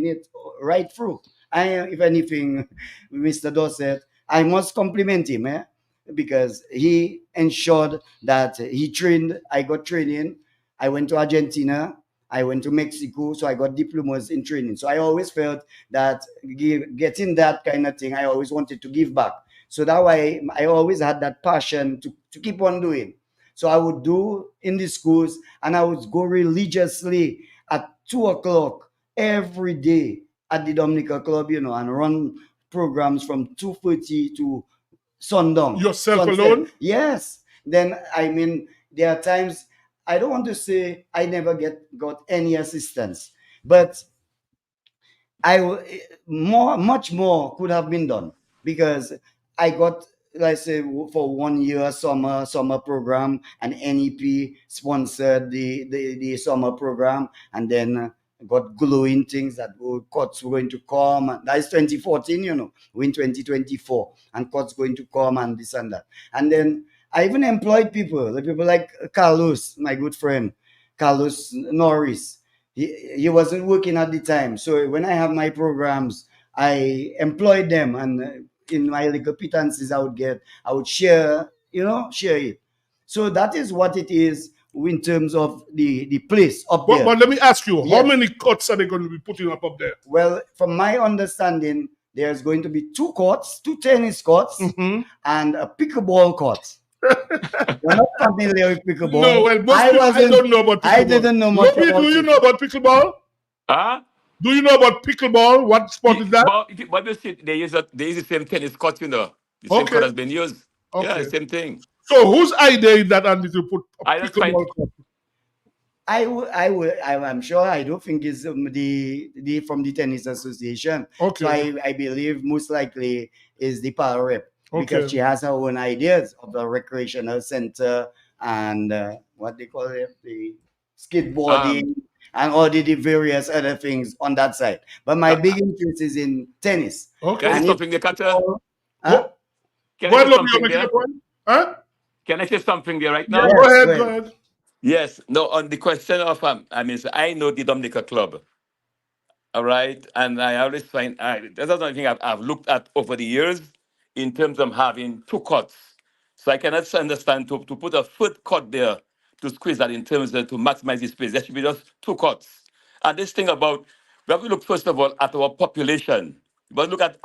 it right through. If anything, Mr. Dorset, I must compliment him, because he ensured that he trained. I got training. I went to Argentina. I went to Mexico, so I got diplomas in training. So I always felt that getting that kind of thing, I always wanted to give back. So that way, I always had that passion to keep on doing. So I would do in the schools, and I would go religiously at 2:00 every day at the Dominica Club, and run programs from 2:30 to sundown. Yourself sunset. alone? Yes. Then, there are times, I don't want to say I never got any assistance, but much more could have been done, because I got, let's say, for 1 year summer program, and NEP sponsored the summer program, and then got glowing things that courts were going to come. That is 2014, we're in 2024, and courts going to come and this and that. And then I even employed people like Carlos, my good friend, Carlos Norris. He wasn't working at the time. So when I have my programs, I employed them, and in my little pittances I would share it. So that is what it is in terms of the place up there. But let me ask you, Yes. how many courts are they going to be putting up there? Well, from my understanding, there's going to be 2 courts, 2 tennis courts, and a pickleball court. You're not familiar with pickleball? No, well, I don't know about pickleball. I didn't know much Luby, about do you it. know about pickleball? Huh? Do you know about pickleball? What sport is that? But you see, they use the same tennis court, The same court has been used. Yeah, Okay. the same thing. So whose idea is that, Andy, to put a I just find- pickleball court? I'm sure. I don't think it's the from the tennis association. Okay. So I believe most likely is the power rep, Okay. because she has her own ideas of the recreational center and what they call it, the skateboarding and all the various other things on that side. But my big interest is in tennis. Can I And say something there, Carter? Huh? Can Go I ahead, say Luby, you're something making there? a point? Huh? Can I say something there right now? Yeah, go ahead. Yes. No, on the question of so I know the Dominica Club. All right. And I always find that's another thing I've looked at over the years in terms of having two courts. So I cannot understand to put a third court there to squeeze that in terms of to maximize the space. There should be just two courts. And this thing about we have to look first of all at our population. But look at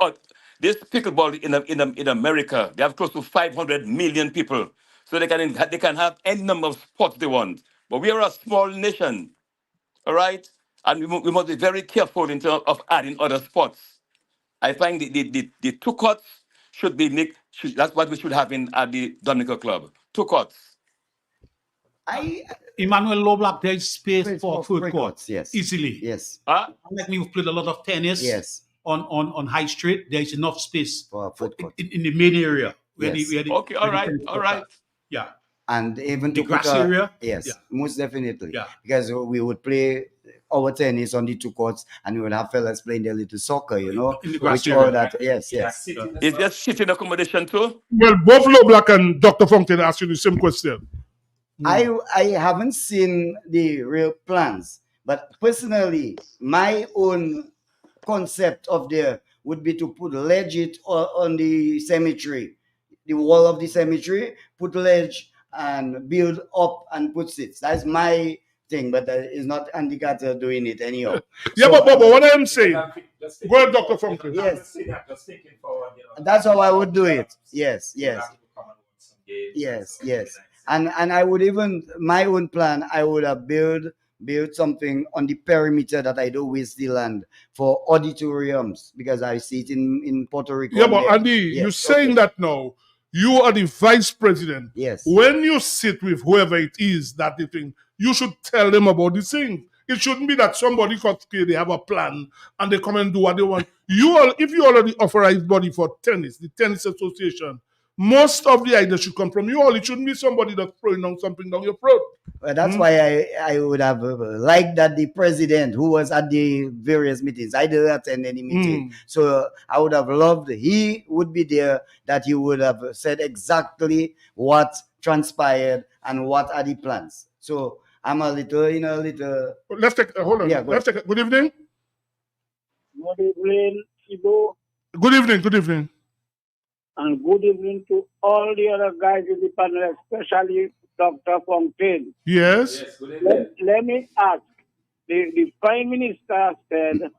this pickleball in America. They have close to 500 million people. So they can have any number of sports they want. But we are a small nation. All right? And we must be very careful in terms of adding other sports. I find the two courts should be that's what we should have at the Dominica Club. Two courts. Emmanuel Lovelock, there is space for food courts. Yes. Easily. Yes. Like we've played a lot of tennis. Yes. On High Street, there is enough space for food court in the main area. Okay. All right. Yeah. And even the to grass put area. Yes, Yeah. most definitely. Yeah. Because we would play our tennis on the two courts, and we would have fellas playing their little soccer, In the grass which area. all that. Yes. Is there sitting accommodation too? Well, both Lovelock and Dr. Fontaine asked you the same question. I haven't seen the real plans, but personally, my own concept of there would be to put ledge on the cemetery, the wall of the cemetery, put ledge and build up and put seats. That's my thing, but it's not Andy Carter doing it anyhow. Yeah, but what I'm saying, go ahead, Dr. Fontaine. Yes. That's how I would do it. Yes. And I would even, my own plan, I would have build something on the perimeter that I don't waste the land for auditoriums, because I see it in Puerto Rico. Yeah, but Andy, you're saying that now. You are the vice president. Yes. When you sit with whoever it is that they think, you should tell them about the thing. It shouldn't be that somebody they have a plan and they come and do what they want. If you already authorized body for tennis, the tennis association, most of the ideas should come from you all. It shouldn't be somebody that's throwing on something down your throat. Well, that's why I would have liked that the president who was at the various meetings, I didn't attend any meeting. So I would have loved, he would be there, that he would have said exactly what transpired and what are the plans. So I'm Let's take, hold on. Yeah, Let's take, good evening. Good evening, Ibo. Good evening. And good evening to all the other guys in the panel, especially Dr. Fontaine. Yes. Let me ask. The Prime Minister said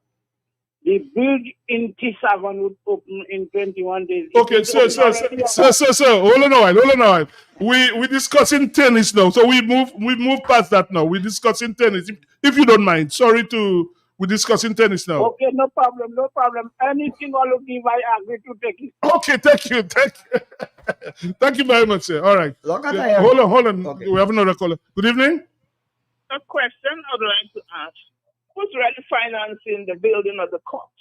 the bridge in T7 would open in 21 days. Okay, sir. Hold on a while. We discussing tennis now, so we move past that now. We're discussing tennis. If you don't mind, we're discussing tennis now. Okay, no problem. Anything I'll give, I agree to take it. Okay, thank you. Thank you very much, sir. All right. Hold on. Okay. We have another caller. Good evening. A question I'd like to ask. Who's really financing the building of the courts?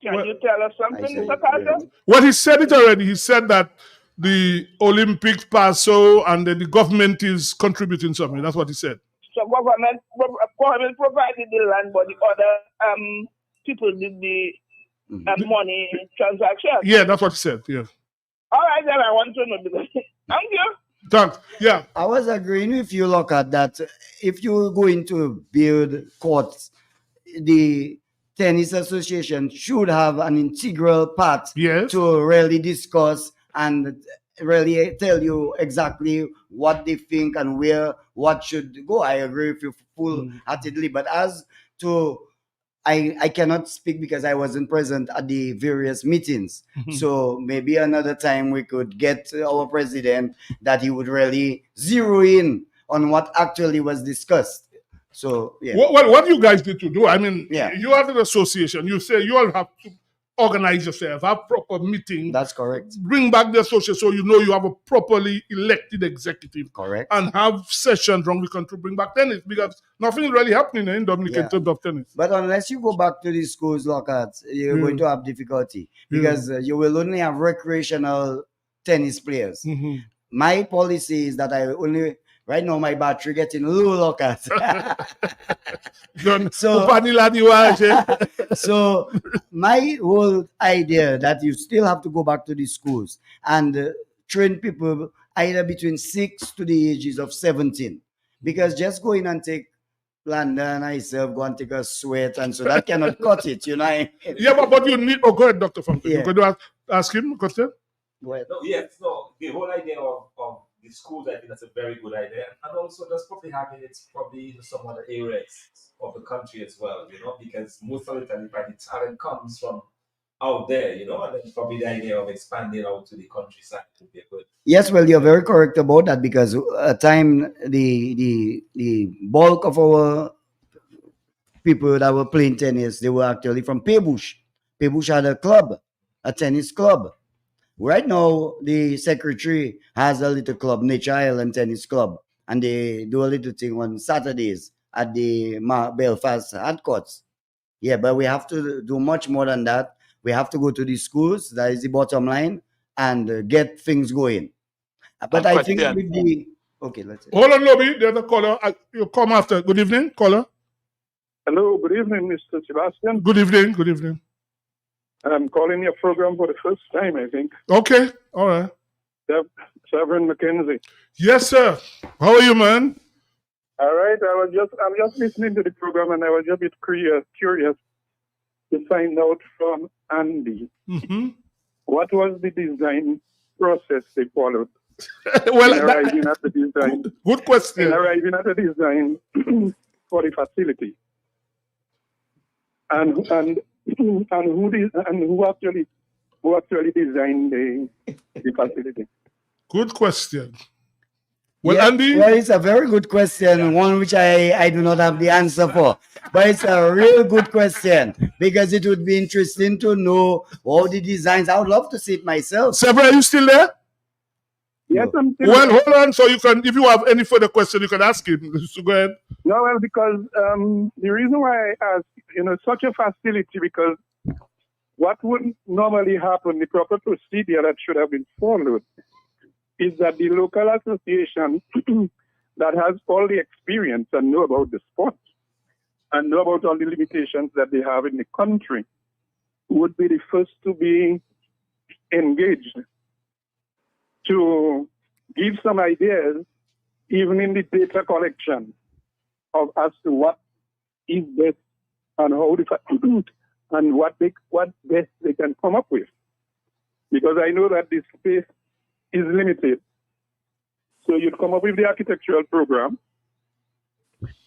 Can you tell us something, Mr. Carter? Well, he said it already. He said that the Olympics passed so, and then the government is contributing something. That's what he said. So government provided the land, but the other people did the money transaction. Yeah, that's what he said. Yeah. All right, then I want to know because thank you. Thanks. Yeah. I was agreeing with you, Lockhart, that if you're going to build courts, the tennis association should have an integral part to really discuss and really tell you exactly what they think and what should go. I agree with you full-heartedly. But as to, I cannot speak because I wasn't present at the various meetings. So maybe another time we could get our president that he would really zero in on what actually was discussed. So, yeah. Well, what you guys need to do, I mean, you have an association. You say you all have to organize yourself, have proper meetings. That's correct. Bring back the association so you know you have a properly elected executive. Correct. And have sessions around the country to bring back tennis, because nothing is really happening in Dominica in terms of tennis. But unless you go back to the schools, Lockhart, you're going to have difficulty because you will only have recreational tennis players. My policy is that I only... Right now, my battery getting low, Lockhart. So my whole idea that you still have to go back to the schools and train people either between 6 to the ages of 17. Because just going and take London, myself, go and take a sweat, and so that cannot cut it, you know. Yeah, but you need. Oh, go ahead, Dr. Fountain. Yeah. You could ask him a question. Go ahead. No, yes, no. The whole idea of the schools, I think that's a very good idea. And also just probably having it probably in some other areas of the country as well, you know, because most of the time the talent comes from out there, you know, and then probably the idea of expanding out to the countryside would be good. Yes, well, you're very correct about that, because at time the bulk of our people that were playing tennis, they were actually from Pebush. Pebush had a club, a tennis club. Right now, the secretary has a little club, Nature Island Tennis Club, and they do a little thing on Saturdays at the Belfast hard courts. Yeah, but we have to do much more than that. We have to go to the schools, that is the bottom line, and get things going. But I think with the... Okay, let's see. Hold on, Lobby. The other caller. You come after. Good evening, caller. Hello, good evening, Mr. Sebastian. Good evening, good evening. I'm calling your program for the first time, I think. Okay, all right. Severin McKenzie. Yes, sir. How are you, man? All right, I'm just listening to the program, and I was just a bit curious to find out from Andy what was the design process they followed. Well, in arriving at the design. Good question. In arriving at the design for the facility, and who actually designed the facility. Good question. Well, Yeah, Andy? well, it's a very good question, one which I do not have the answer for. But it's a real good question, because it would be interesting to know all the designs. I would love to see it myself. Severin, are you still there? Yes, I'm still Well, there. hold on. So you can, if you have any further question, you can ask him. So go ahead. No, well, because the reason why I asked, such a facility, because what would normally happen, the proper procedure that should have been followed, is that the local association that has all the experience and know about the sport and know about all the limitations that they have in the country would be the first to be engaged to give some ideas, even in the data collection, of as to what is best and how and what best they can come up with. Because I know that this space is limited. So you'd come up with the architectural program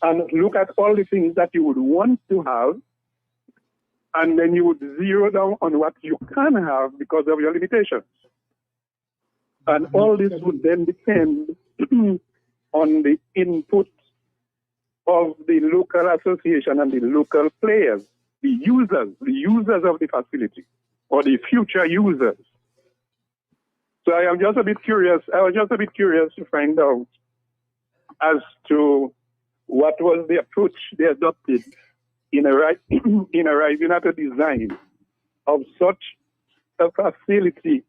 and look at all the things that you would want to have, and then you would zero down on what you can have because of your limitations. And all this would then depend on the input of the local association and the local players, the users of the facility, or the future users. So I am just a bit curious. I was just a bit curious to find out as to what was the approach they adopted in arriving at a design of such a facility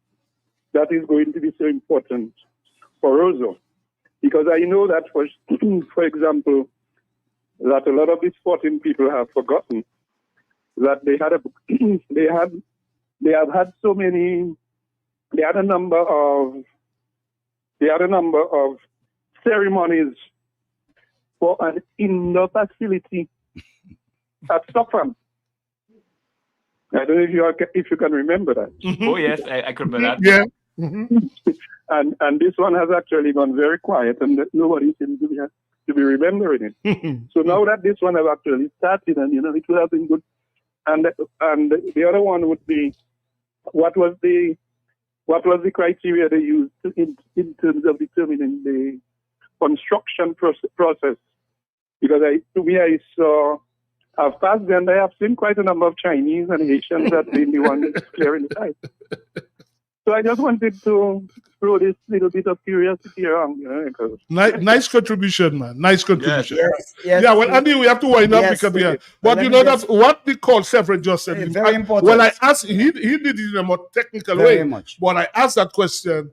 that is going to be so important for Roseau. Because I know that, for example, that a lot of the sporting people have forgotten that they had a number of ceremonies for an indoor facility at Stockholm. I don't know if you can remember that. Oh yes, I can remember that. Yeah. And this one has actually gone very quiet, and nobody seems to be remembering it. So now that this one has actually started, and it would have been good. And the other one would be, what was the criteria they used in terms of determining the construction process? Because I saw, I've passed and I have seen quite a number of Chinese and Haitians that been the ones clearing the site. So I just wanted to throw this little bit of curiosity around, because Nice contribution, man. Nice contribution. Yes. Yeah, well, Andy, we have to wind up because we are. But Let you me know just- that what the call Severin just said. Very important. Well, I asked, he did it in a more technical Very way. much. But I asked that question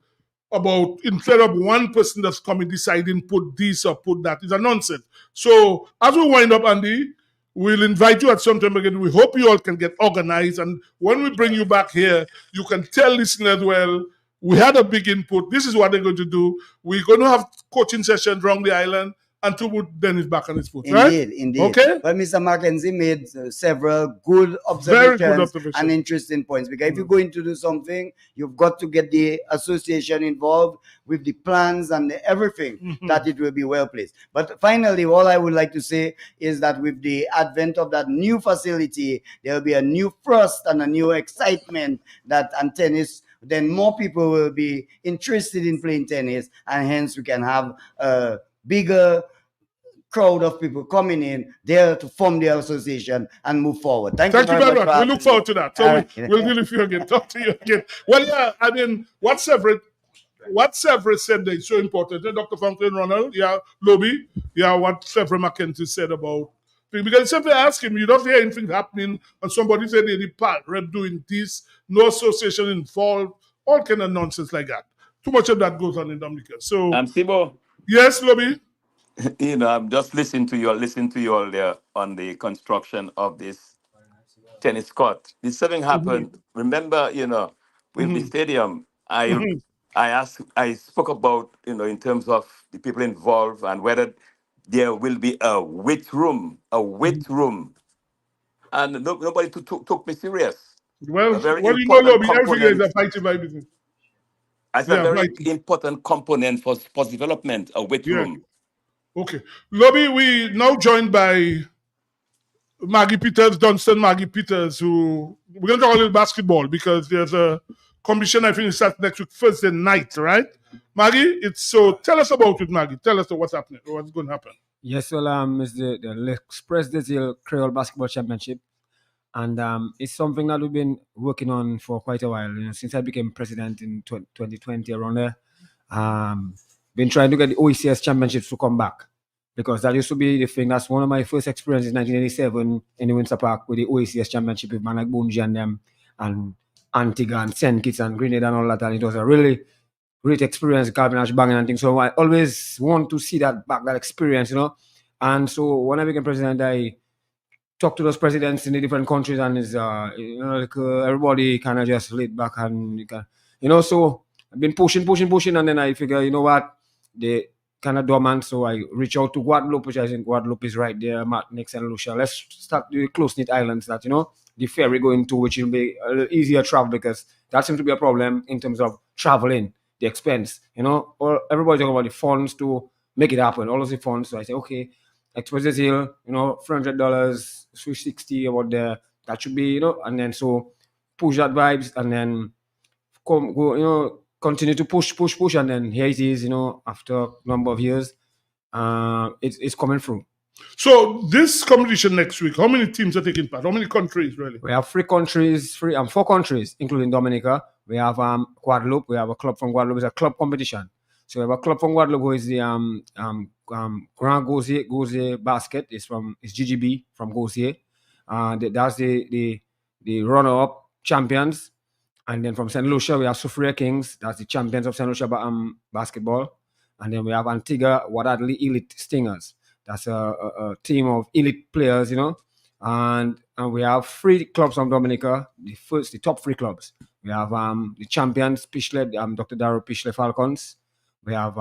about, instead of one person that's coming deciding put this or put that, is a nonsense. So as we wind up, Andy, we'll invite you at some time again. We hope you all can get organized. And when we bring you back here, you can tell listeners, well, We had a big input. This is what they're going to do. We're going to have coaching sessions around the island until we then is back on his foot, right? Indeed. Okay. But Mr. Mackenzie made several good Very good observations and interesting points. Because if you're going to do something, you've got to get the association involved with the plans and everything that it will be well placed. But finally, all I would like to say is that with the advent of that new facility, there will be a new thrust and a new excitement and tennis. Then more people will be interested in playing tennis, and hence we can have a bigger crowd of people coming in there to form the association and move forward. Thank you very much. We look forward to that. So we'll deal with you again. Talk to you again. Well, yeah, I mean, what Severus said there is so important. Dr. Franklin Ronald, Lobby, what Severus Mackenzie said about, because simply ask him, you don't hear anything happening, and somebody said the part rep doing this, no association involved, all kind of nonsense like that. Too much of that goes on in Dominica. So, Sibo. Yes, Lobby. I'm just listening to you all there on the construction of this tennis court. This something happened. Remember, with the stadium, I spoke about, in terms of the people involved and whether there will be a weight room, and nobody took me serious. Well, Lobby, every day is a fighting by business. It's a very important component for sports development, a weight room. Okay. Lobby, we now joined by Maggie Peters, Maggie Peters, who we're going to talk a little basketball because there's a competition, I think, it starts next week, Thursday night, right? Maggie, so tell us about it, Maggie. Tell us what's happening, what's going to happen. Yes, well, it's the L'Express des Îles Creole Basketball Championship. And it's something that we've been working on for quite a while, since I became president in 2020, around there. Been trying to get the OECS championships to come back, because that used to be the thing. That's one of my first experiences in 1987 in the Windsor Park with the OECS championship with man like Bunji and them, and Antigua and St. Kitts and Grenada and all that. And it was a really great experience, Calvin Ash banging and things. So I always want to see that experience, And so when I became president, I talked to those presidents in the different countries, and everybody kind of just laid back and So I've been pushing, and then I figure, you know what, they kind of dormant. So I reach out to Guadeloupe, which I think Guadeloupe is right there, Martinique and Lucia. Let's start the close-knit islands that, the ferry going to, which will be a little easier travel, because that seems to be a problem in terms of traveling, the expense, or everybody's talking about the funds to make it happen, all of the funds. So I say, okay, Express des Îles, $300, $360 about there, that should be, and then so push that vibes, and then go, continue to push, and then here it is, after a number of years, it's coming through. So this competition next week, how many teams are taking part? How many countries, really? We have four countries, including Dominica. We have Guadeloupe. We have a club from Guadeloupe. It's a club competition. So we have a club from Guadeloupe who is the Grand Gosier Basket. It's GGB from Gosier. That's the runner-up champions. And then from St. Lucia, we have Soufriere Kings. That's the champions of St. Lucia basketball. And then we have Antigua Wadadli Elite Stingers. That's a team of elite players, And we have 3 clubs from Dominica. The top 3 clubs. We have the champions, Picheley, Dr. Darryl Picheley Falcons. We have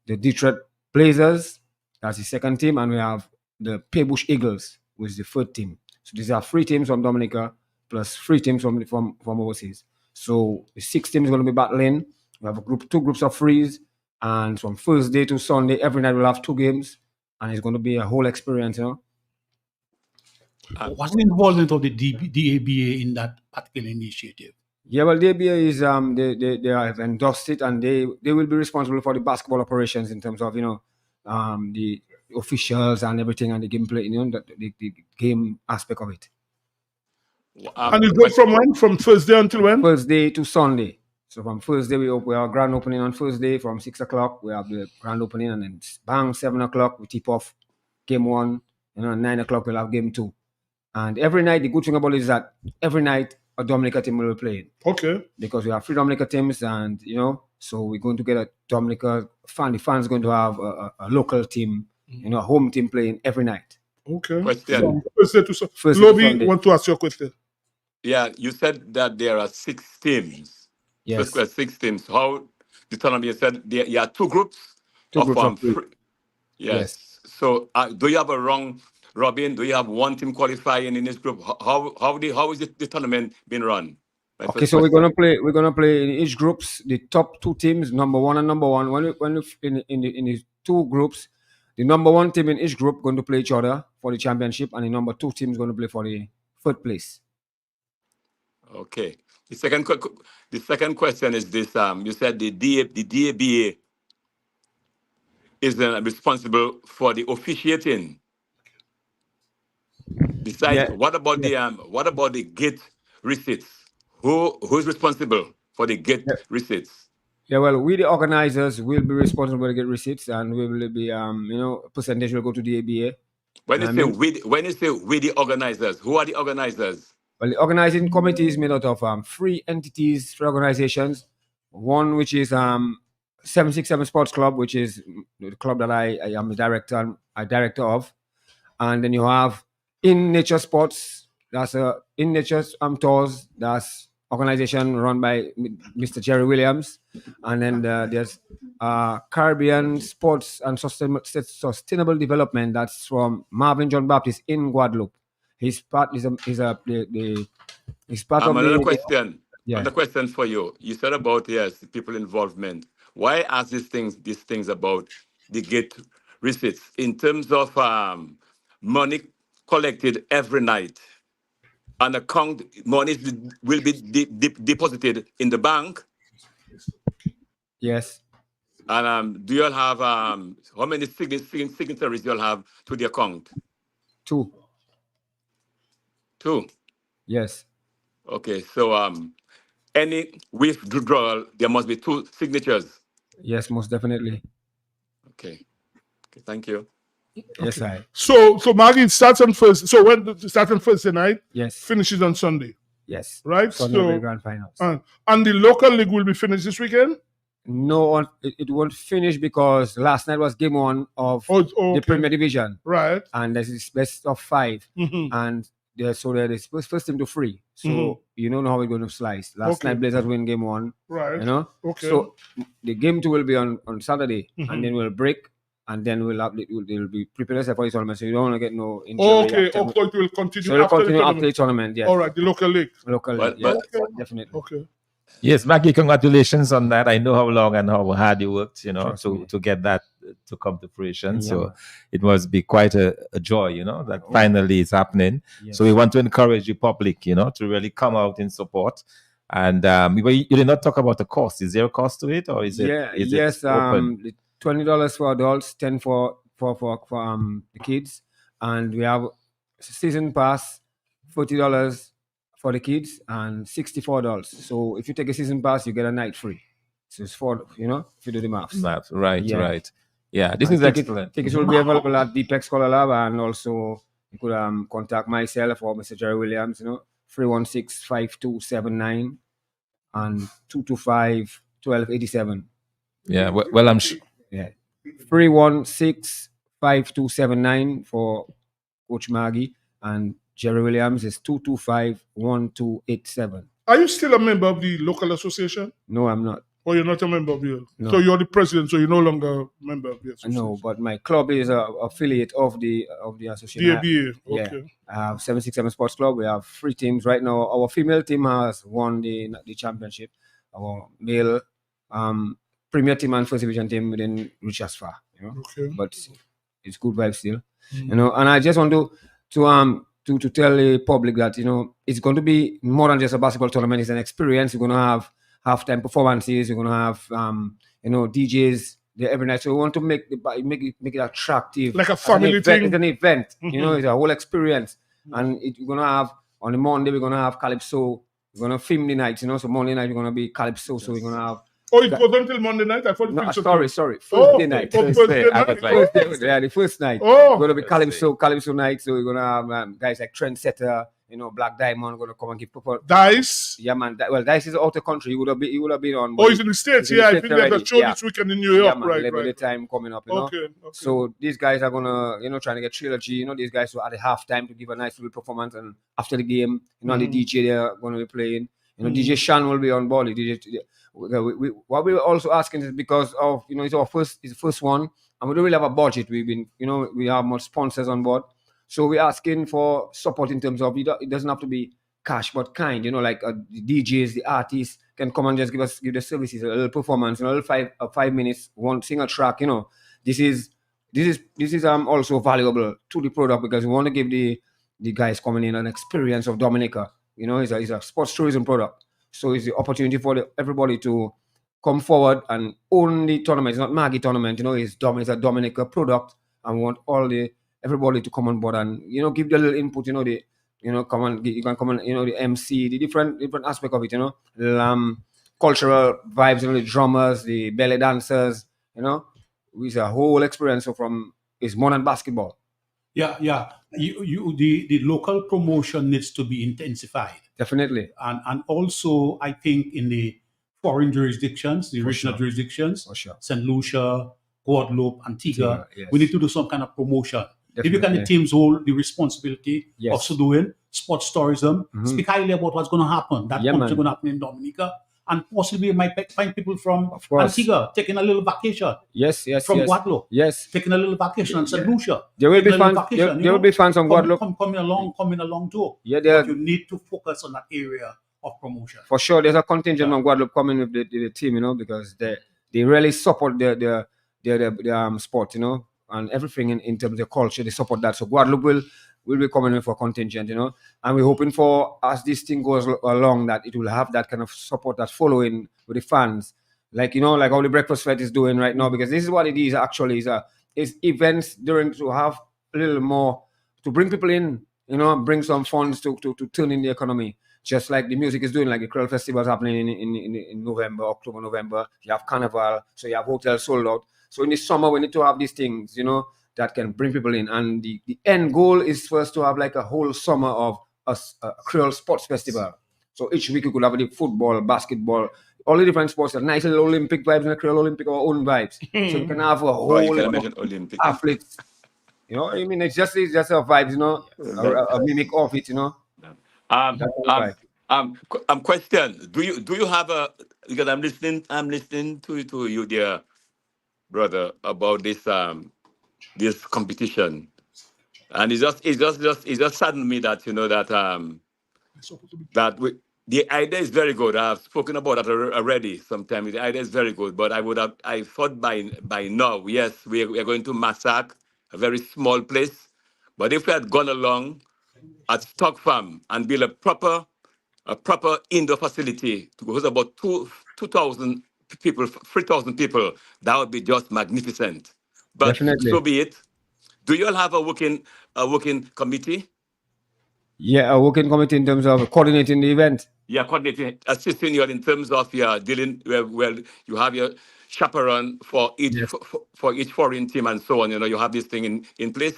the Detroit Blazers. That's the second team. And we have the Paybush Eagles, which is the 3rd team. So these are 3 teams from Dominica, plus 3 teams from overseas. So the 6 teams are going to be battling. We have 2 groups of 3s, and from Thursday to Sunday, every night we'll have 2 games, and it's going to be a whole experience, What's the involvement of the DABA in that particular initiative? Yeah, well, the ABA is they have endorsed it, and they will be responsible for the basketball operations in terms of the officials and everything, and the gameplay, the game aspect of it. And it goes from when? From Thursday until when? Thursday to Sunday. So from Thursday, we have grand opening on Thursday from 6 o'clock. We have the grand opening, and then bang, 7 o'clock, we tip off game 1. 9 o'clock, we'll have game 2. And every night, the good thing about it is that every night, a Dominica team will be playing. Okay. Because we have 3 Dominica teams, and, so we're going to get a Dominica fan. The fans going to have a local team, a home team playing every night. Okay. Question. Lobby, want to ask your question. Yeah, you said that there are 6 teams. Yes. First class 6 teams. How the tournament, you said you are 2 groups Two of groups of three. Yes. So do you have a wrong, Robin? Do you have one team qualifying in this group? How is the tournament being run? My Okay, first so question. we're gonna play in each groups the top 2 teams, number 1 and number 1. When we in the 2 groups, the number 1 team in each group going to play each other for the championship, and the number 2 team is going to play for the 3rd place. Okay. The second question is this: you said the DABA is responsible for the officiating. Besides, what about the gate receipts? Who's responsible for the gate receipts? Yeah, well, we the organizers will be responsible to get receipts, and we will be percentage will go to the ABA. When you say we the organizers, who are the organizers? Well, the organizing committee is made out of 3 entities, 3 organizations. One which is 767 Sports Club, which is the club that I am the director of, and then you have In Nature Sports. That's In Nature Tours. That's organization run by Mr. Jerry Williams, and then there's Caribbean Sports and Sustainable Development. That's from Marvin John Baptist in Guadeloupe. He's part of Another question. Yeah. Another question for you. You said about people involvement. Why ask these things about the gate receipts in terms of money collected every night? An account money will be deposited in the bank. Yes. And do you all have how many signatories you all have to the account? 2. 2. Yes. Okay, so any withdrawal, there must be 2 signatures. Yes, most definitely. Okay, thank you. Yes, I. So Maggie, it starts on first. So when it starts on Thursday night, yes, finishes on Sunday. Yes, right. Sunday will be grand finals. And the local league will be finished this weekend. No, it won't finish because last night was game 1 of the Premier Division. Right. And there's best of 5, and they're first team to 3. So you don't know how we're going to slice. Last night Blazers win game 1. Right. You know. Okay. So the game 2 will be on Saturday, and then we'll break. And then they'll be prepared for the tournament, so you don't want to get no injury. Okay, it will continue. So after the tournament. Yes. All right, the local league. Yes, definitely. Okay. Yes, Maggie, congratulations on that. I know how long and how hard you worked, to get that to come to fruition. Yeah. So it must be quite a joy, that finally it's happening. Yes. So we want to encourage the public, to really come out in support. And you did not talk about the cost. Is there a cost to it, or is it? Yes. Open? $20 for adults, $10 for the kids, and we have season pass, $40 for the kids, and $64. So if you take a season pass, you get a night free. So it's if you do the maths. Right. Yeah, this and is excellent. Tickets will be available at Deepex Color Lab, and also you could contact myself or Mr. Jerry Williams. 316-5279 and 225-1287. Yeah, well, I'm sure. Yeah, 316-5279 for Coach Maggie, and Jerry Williams is 225-1287. Are you still a member of the local association? No, I'm not. Oh, you're not a member of the. No. So you're the president, so you're no longer a member of the association. No, but my club is an affiliate of the association. DABA. Okay. I have 767 Sports Club. We have 3 teams right now. Our female team has won the championship. Our male Premier team and First Division team didn't reach as far, Okay. But it's good vibes still, And I just want to tell the public that it's going to be more than just a basketball tournament. It's an experience. We're going to have halftime performances. We're going to have DJs there every night. So we want to make it attractive, like a family thing. It's an event. It's a whole experience. And we're going to have on the Monday. We're going to have calypso. We're going to film the night. So Monday night we're going to be calypso. So we're going to have. Oh, it goes until Monday night? I thought Sorry. Thursday night. Thursday night. Yeah, the first night. Oh. Going to be calypso night. So we're going to have guys like Trendsetter, Black Diamond going to come and give performance. Dice? Yeah, man. Dice is out of country. He would have been on. Oh, he's in the States. Yeah, I think there's a show this weekend in New York. Yeah, man. Right. The time coming up, Okay. So these guys are going to, trying to get trilogy. These guys who at the halftime to give a nice little performance. And after the game, the DJ they're going to be playing. You know, DJ Shan will be on board. What we're also asking is because of, you know, it's the first one, and we don't really have a budget. We have more sponsors on board, so we're asking for support in terms of it doesn't have to be cash, but kind. You know, like the DJs, the artists can come and just give the services, a little performance, you know, a little 5 minutes, one single track. You know, this is also valuable to the product because we want to give the guys coming in an experience of Dominica. You know, it's a sports tourism product. So it's the opportunity for everybody to come forward and own the tournament. It's not Maggie tournament, you know, it's a Dominica product, and we want everybody to come on board and, you know, give the little input, you know, you can come and, you know, the MC, the different aspect of it, you know, cultural vibes, you know, the drummers, the belly dancers, you know, it's a whole experience. So it's more than basketball. Yeah. The local promotion needs to be intensified. Definitely. And also, I think in the foreign jurisdictions, the regional jurisdictions, St. Lucia, Guadeloupe, Antigua, we need to do some kind of promotion. If you can, the teams hold the responsibility of so doing sports tourism, speak highly about what's going to happen. That's going to happen in Dominica. And possibly you might find people from Antigua taking a little vacation. Yes. From Guadeloupe. Yes. Taking a little vacation in St. Lucia. There will be fans. There will be fans from Guadeloupe. Coming along too. Yeah, but you need to focus on that area of promotion. For sure. There's a contingent from Guadeloupe coming with the team, you know, because they really support the sport, you know, and everything in terms of culture. They support that. So Guadeloupe will be coming in for contingent, you know, and we're hoping for, as this thing goes along, that it will have that kind of support, that following with the fans, like, you know, like how the Breakfast Fest is doing right now, because this is what it is actually, is events during to have a little more, to bring people in, you know, bring some funds to turn in the economy, just like the music is doing, like the Creole Festival is happening in October, November, you have Carnival, so you have hotels sold out. So in the summer, we need to have these things, you know, that can bring people in. And the end goal is for us to have like a whole summer of a Creole Sports Festival. So each week you could have the football, basketball, all the different sports, a nice little Olympic vibes and a Creole Olympic, our own vibes. So you can have a whole Olympic athletes. You know, I mean, it's just a vibes, you know, a mimic of it, you know. Question. Do you have because I'm listening to you, dear brother, about this competition, and it just saddened me that, you know, that the idea is very good. I've spoken about that already sometime. The idea is very good, but I thought by now, yes, we are going to Massac, a very small place, but if we had gone along at Stock Farm and build a proper indoor facility to host about 2,000 people, 3,000 people, that would be just magnificent. But Definitely. So be it. Do you all have a working committee? Yeah, a working committee in terms of coordinating the event. Yeah, coordinating, assisting you in terms of your dealing. Well, you have your chaperone for each for each foreign team and so on. You know, you have this thing in place.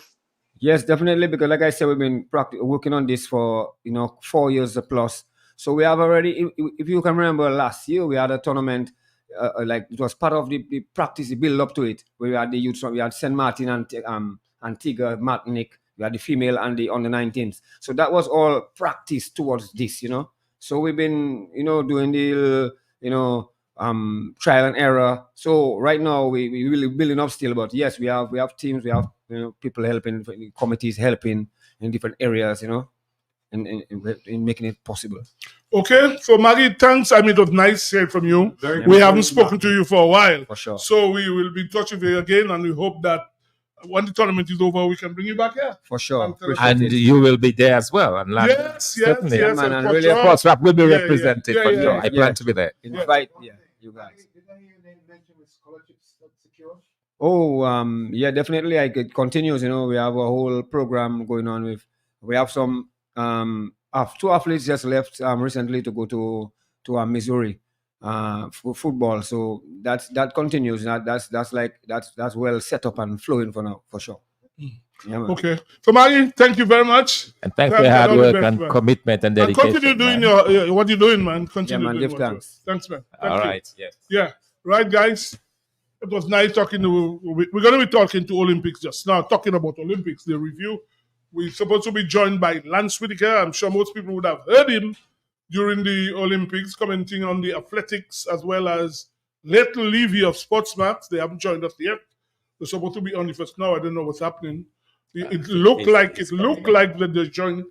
Yes, definitely, because like I said, we've been working on this for 4 years plus. So we have already, if you can remember, last year we had a tournament. Like it was part of the practice, the build up to it. Where we had the youth, we had Saint Martin and Antigua, Martinique. We had the female and the under 19s. So that was all practice towards this, you know. So we've been, doing the, trial and error. So right now we really building up still. But yes, we have teams, we have people helping, committees helping in different areas, in making it possible. Okay, so Maggie, thanks. I mean, it was nice hearing from you. We haven't spoken to you for a while. For sure. So we will be in touch with you again, and we hope that when the tournament is over, we can bring you back here. For sure. And you will be there as well. And yes, certainly. Yes, man, and really, of course, rap will be represented. For sure. I plan to be there. Invite, you guys. Oh, yeah, definitely. It continues. We have a whole program going on with. We have some. 2 athletes just left recently to go to Missouri for football. So that continues. That's well set up and flowing for now, for sure. Yeah, man. Okay. So Maggie, thank you very much. And thanks for your hard work and commitment and dedication. And continue doing what you're doing, man. Continue man. Doing Give thanks. Thanks, man. All right. Yes. Yeah. Right, guys. It was nice talking to. We're going to be talking to Olympics just now. Talking about Olympics, the review. We're supposed to be joined by Lance Whitaker. I'm sure most people would have heard him during the Olympics, commenting on the athletics, as well as Little Levy of Sportsmax. They haven't joined us yet. They're supposed to be on the first now. I don't know what's happening. It looked like that they joined.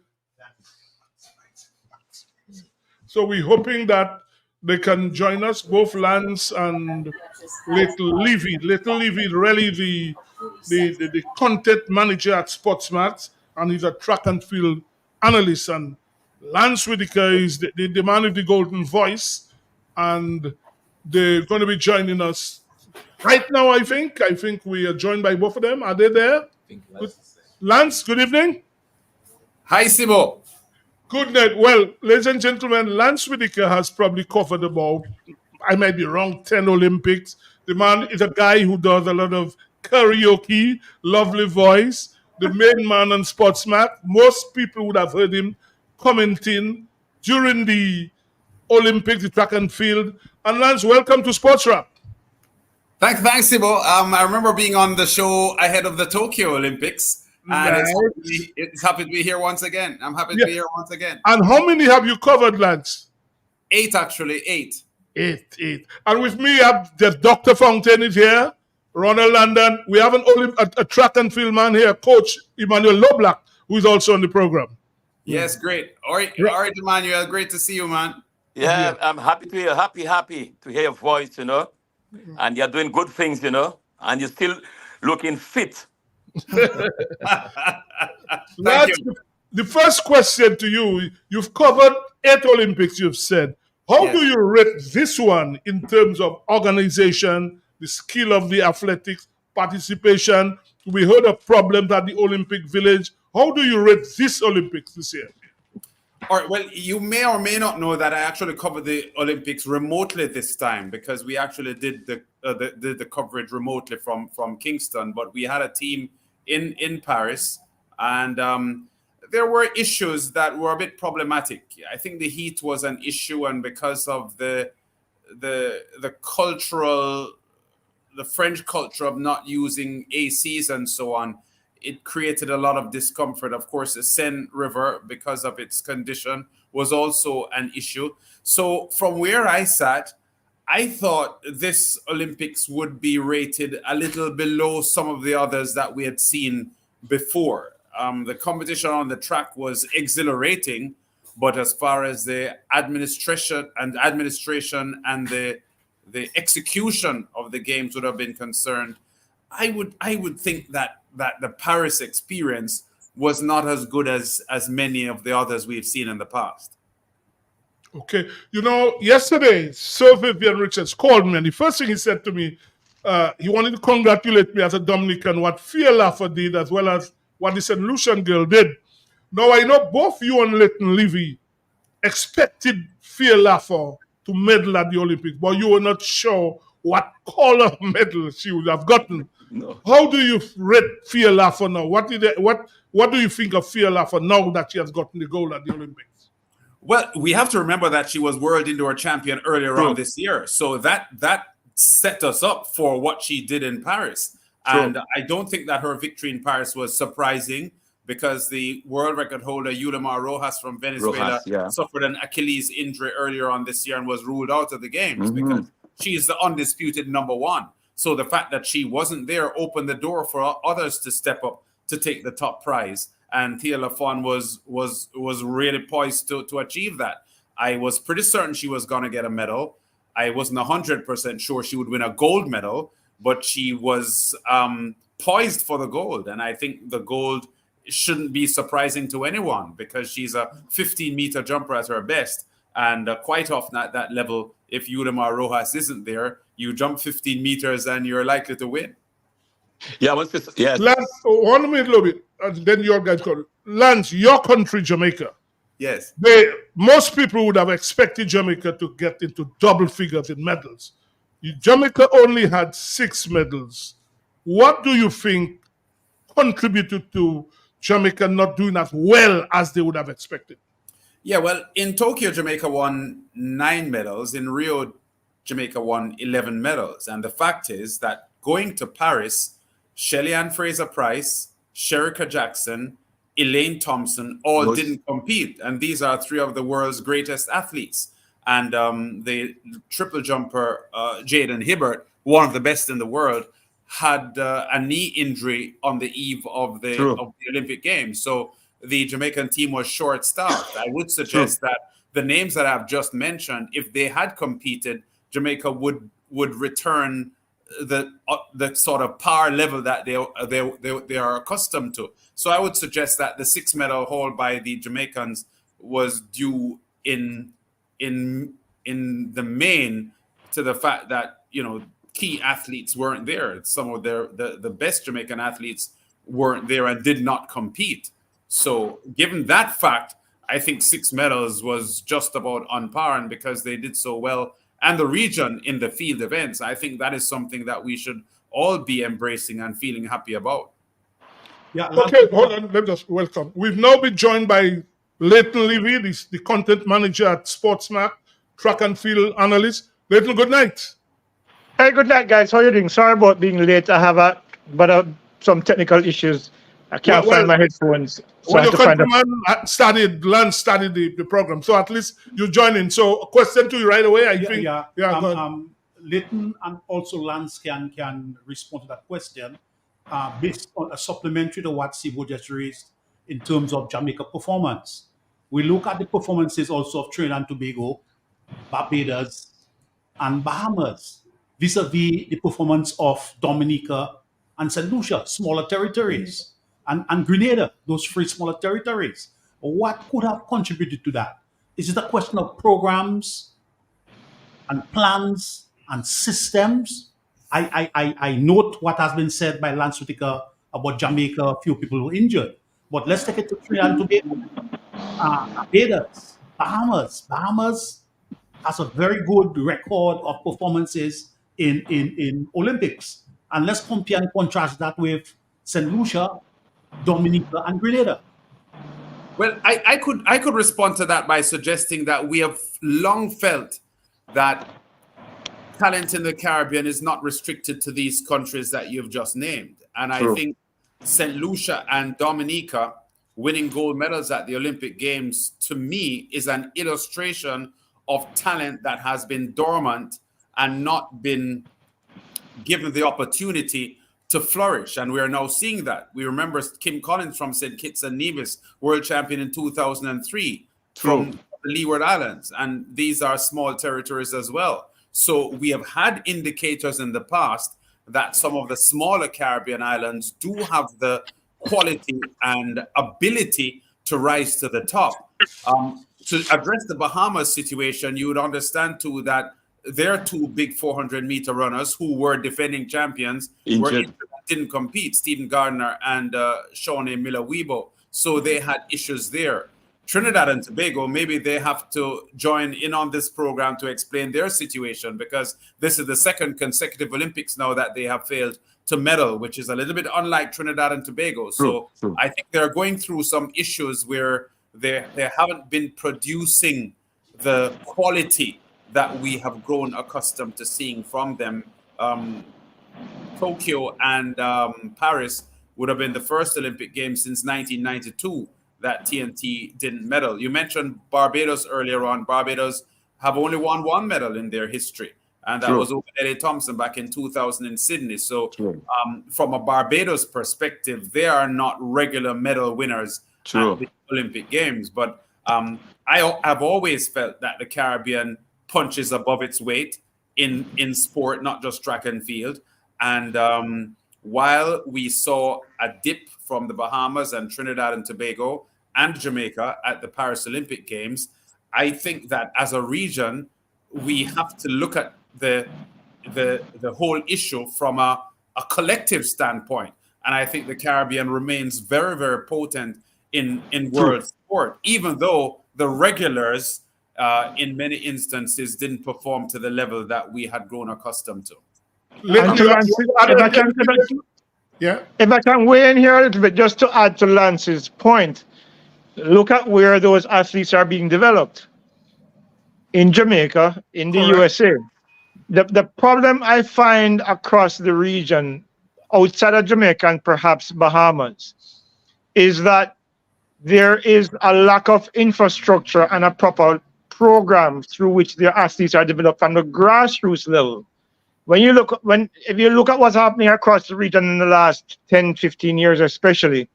So we're hoping that they can join us, both Lance and Little Levy. Little Levy really the content manager at Sportsmax, and he's a track and field analyst. And Lance Whitaker is the man with the golden voice, and they're going to be joining us right now. I think we are joined by both of them. Are they there? Lance, good evening. Hi, Sibo. Good night. Well, ladies and gentlemen, Lance Whitaker has probably covered about, I might be wrong, 10 Olympics. The man is a guy who does a lot of karaoke, lovely voice, the main man on Sportsmax. Most people would have heard him commenting during the Olympics, the track and field. And Lance, welcome to Sports Wrap. Thanks, Sibo. I remember being on the show ahead of the Tokyo Olympics. And it's happy to be here once again. I'm happy to be here once again. And how many have you covered, Lance? 8, actually. 8. 8. And with me, there's Dr. Fountain is here, Ronald Landon. We have a track and field man here, Coach Emmanuel Loblack, who is also on the program. Yes, great. All right, Emmanuel, great to see you, man. Yeah, I'm happy to hear, happy to hear your voice, and you're doing good things, and you're still looking fit. Lance, the first question to you, you've covered 8 Olympics, you've said. How do you rate this one in terms of organization, the skill of the athletics, participation? We heard of problems at the Olympic Village. How do you rate this Olympics this year? All right, well, you may or may not know that I actually covered the Olympics remotely this time, because we actually did the coverage remotely from Kingston, but we had a team in Paris, and there were issues that were a bit problematic. I think the heat was an issue, and because of the French culture of not using ACs and so on, it created a lot of discomfort. Of course, the Seine River, because of its condition, was also an issue. So from where I sat, I thought this Olympics would be rated a little below some of the others that we had seen before. The competition on the track was exhilarating, but as far as the administration and the execution of the games would have been concerned, I would think that the Paris experience was not as good as many of the others we've seen in the past. Okay. Yesterday, Sir Vivian Richards called me, and the first thing he said to me, he wanted to congratulate me as a Dominican, what Fear Laffer did, as well as what the St. Lucian girl did. Now, I know both you and Leighton Levy expected Fear Laffer to medal at the Olympics, but you were not sure what color medal she would have gotten. No. How do you rate Fear Laffer now? What do you think of Fear Laffer now that she has gotten the gold at the Olympics? Well, we have to remember that she was world indoor champion earlier on this year. So that set us up for what she did in Paris. And I don't think that her victory in Paris was surprising, because the world record holder, Yulimar Rojas from Venezuela, suffered an Achilles injury earlier on this year and was ruled out of the games because she is the undisputed number 1. So the fact that she wasn't there opened the door for others to step up to take the top prize. And Thea Lafon was really poised to achieve that. I was pretty certain she was going to get a medal. I wasn't 100% sure she would win a gold medal, but she was poised for the gold. And I think the gold shouldn't be surprising to anyone, because she's a 15-meter jumper at her best. And quite often at that level, if Yulimar Rojas isn't there, you jump 15 meters and you're likely to win. Yeah, what's this? Yes. Lance, 1 minute, a little bit, and then your guys call. Lance, your country, Jamaica. Yes. Most people would have expected Jamaica to get into double figures in medals. Jamaica only had 6 medals. What do you think contributed to Jamaica not doing as well as they would have expected? Yeah, well, in Tokyo, Jamaica won 9 medals. In Rio, Jamaica won 11 medals. And the fact is that going to Paris, Shelly Ann Fraser-Price, Shericka Jackson, Elaine Thompson all didn't compete. And these are three of the world's greatest athletes. And the triple jumper, Jaden Hibbert, one of the best in the world, had a knee injury on the eve of the Olympic Games. So the Jamaican team was short-staffed. I would suggest that the names that I've just mentioned, if they had competed, Jamaica would return the sort of power level that they are accustomed to. So I would suggest that the 6-medal haul by the Jamaicans was due in the main to the fact that, you know, key athletes weren't there. Some of the best Jamaican athletes weren't there and did not compete. So given that fact, I think 6 medals was just about on par, and because they did so well and the region in the field events, I think that is something that we should all be embracing and feeling happy about. Yeah. Okay, hold on. Let me just welcome. We've now been joined by Leighton Levy, the content manager at Sportsmap, track and field analyst. Leighton, good night. Hey, good night, guys. How are you doing? Sorry about being late. I have some technical issues. I can't find my headphones. So When your countryman Lance started the program, so at least you join in. So a question to you right away, I think. Go ahead. Leighton and also Lance can respond to that question based on a supplementary to what Sibo just raised in terms of Jamaica performance. We look at the performances also of Trinidad and Tobago, Barbados, and Bahamas, vis-a-vis the performance of Dominica and St. Lucia, smaller territories, and Grenada, those 3 smaller territories. What could have contributed to that? Is it a question of programs and plans and systems? I note what has been said by Lance Whitaker about Jamaica, a few people were injured. But let's take it to Trinidad and Tobago, Barbados, Bahamas. Bahamas has a very good record of performances in Olympics. And let's compare and contrast that with St. Lucia, Dominica, and Grenada. Well, I could respond to that by suggesting that we have long felt that talent in the Caribbean is not restricted to these countries that you've just named. And I think St. Lucia and Dominica winning gold medals at the Olympic Games, to me, is an illustration of talent that has been dormant and not been given the opportunity to flourish. And we are now seeing that. We remember Kim Collins from St. Kitts and Nevis, world champion in 2003 from the Leeward Islands. And these are small territories as well. So we have had indicators in the past that some of the smaller Caribbean islands do have the quality and ability to rise to the top. To address the Bahamas situation, you would understand too that their 2 big 400-meter runners who were defending champions didn't compete, Stephen Gardner and Shawnee Miller-Weibo. So they had issues there. Trinidad and Tobago, maybe they have to join in on this program to explain their situation, because this is the 2nd consecutive Olympics now that they have failed to medal, which is a little bit unlike Trinidad and Tobago. So I think they're going through some issues where they haven't been producing the quality that we have grown accustomed to seeing from them. Tokyo and Paris would have been the first Olympic Games since 1992 that TNT didn't medal. You mentioned Barbados earlier on. Barbados have only won 1 medal in their history, and that was over Eddie Thompson back in 2000 in Sydney. So from a Barbados perspective, they are not regular medal winners at the Olympic Games. But I have always felt that the Caribbean punches above its weight in sport, not just track and field. And while we saw a dip from the Bahamas and Trinidad and Tobago and Jamaica at the Paris Olympic Games, I think that as a region, we have to look at the whole issue from a collective standpoint. And I think the Caribbean remains very, very potent in world sport, even though the regulars in many instances didn't perform to the level that we had grown accustomed to. If I can weigh in here a little bit, just to add to Lance's point, look at where those athletes are being developed. In Jamaica, in the USA. The problem I find across the region, outside of Jamaica and perhaps Bahamas, is that there is a lack of infrastructure and a proper program through which their athletes are developed from the grassroots level. If you look at what's happening across the region in the last 10, 15 years especially,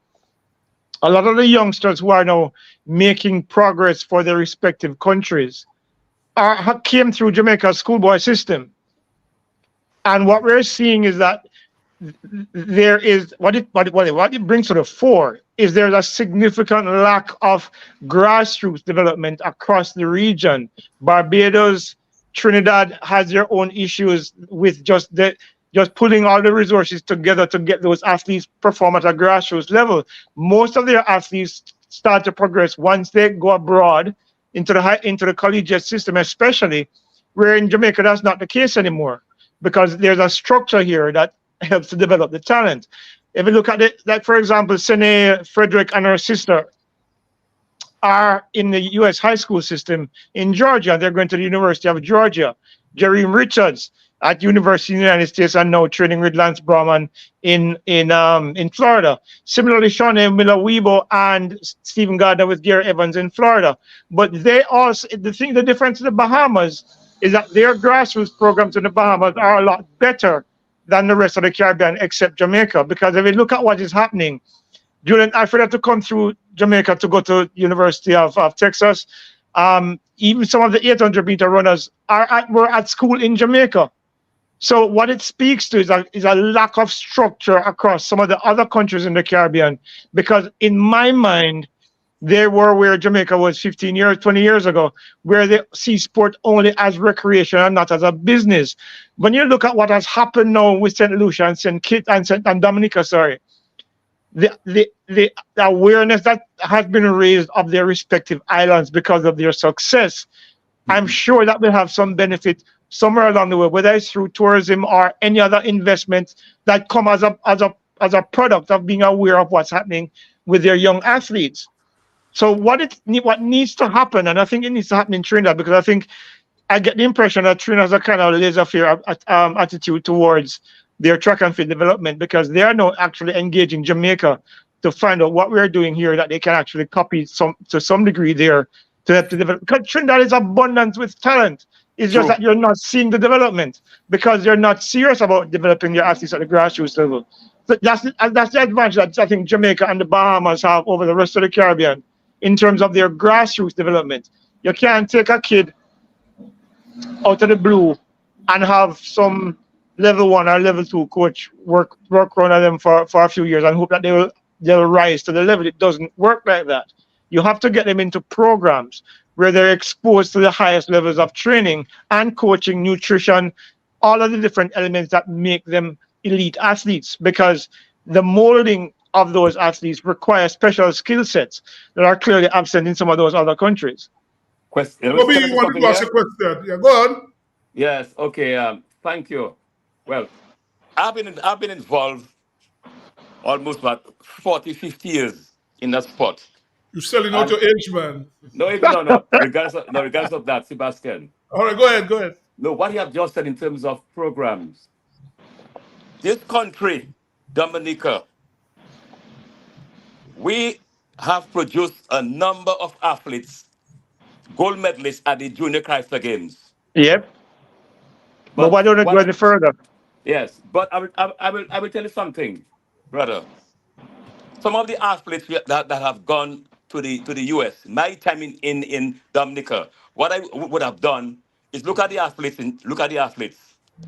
a lot of the youngsters who are now making progress for their respective countries came through Jamaica's schoolboy system. And what we're seeing is that there is what it brings to the fore is there's a significant lack of grassroots development across the region. Barbados, Trinidad has their own issues with just pulling all the resources together to get those athletes perform at a grassroots level. Most of their athletes start to progress once they go abroad into the collegiate system, especially where in Jamaica that's not the case anymore, because there's a structure here that helps to develop the talent. If you look at it, like for example, Sene Frederick and her sister are in the U.S. high school system in Georgia. They're going to the University of Georgia. Jereme Richards at University of the United States and now training with Lance Brahman in Florida. Similarly, Shawnee Miller-Weibo and Stephen Gardner with Gary Evans in Florida. But they also, the difference in the Bahamas is that their grassroots programs in the Bahamas are a lot better than the rest of the Caribbean except Jamaica. Because if you look at what is happening, Julian Alfred had to come through Jamaica to go to University of Texas. Even some of the 800-meter runners were at school in Jamaica. So what it speaks to is a lack of structure across some of the other countries in the Caribbean. Because in my mind, they were where Jamaica was 15 years, 20 years ago, where they see sport only as recreation and not as a business. When you look at what has happened now with St. Lucia and St. Kitts and Dominica, the awareness that has been raised of their respective islands because of their success, I'm sure that will have some benefit somewhere along the way, whether it's through tourism or any other investment that come as a product of being aware of what's happening with their young athletes. So what needs to happen, and I think it needs to happen in Trinidad, because I think I get the impression that Trinidad has a kind of laissez-faire attitude towards their track and field development, because they are now actually engaging Jamaica to find out what we're doing here that they can actually copy to some degree there to help to develop. Because Trinidad is abundant with talent. It's just that you're not seeing the development because they're not serious about developing their athletes at the grassroots level. So that's the advantage that I think Jamaica and the Bahamas have over the rest of the Caribbean in terms of their grassroots development. You can't take a kid out of the blue and have some level 1 or level 2 coach work around them for a few years and hope that they'll rise to the level. It doesn't work like that. You have to get them into programs where they're exposed to the highest levels of training and coaching, nutrition, all of the different elements that make them elite athletes, because the molding of those athletes require special skill sets that are clearly absent in some of those other countries. Question. Bobby, you wanted to ask a question? Yeah, go on. Yes. Okay. Thank you. Well, I've been involved almost about 40, 50 years in that sport. You're selling out your age, man. No. Regardless of that, Sebastian. All right, go ahead. No, what you have just said in terms of programs. This country, Dominica, we have produced a number of athletes, gold medalists at the Junior Chrysler Games. Yep. But why don't it go any further? Yes, but I will tell you something, brother. Some of the athletes that have gone to the US, my time in Dominica, what I would have done is look at the athletes,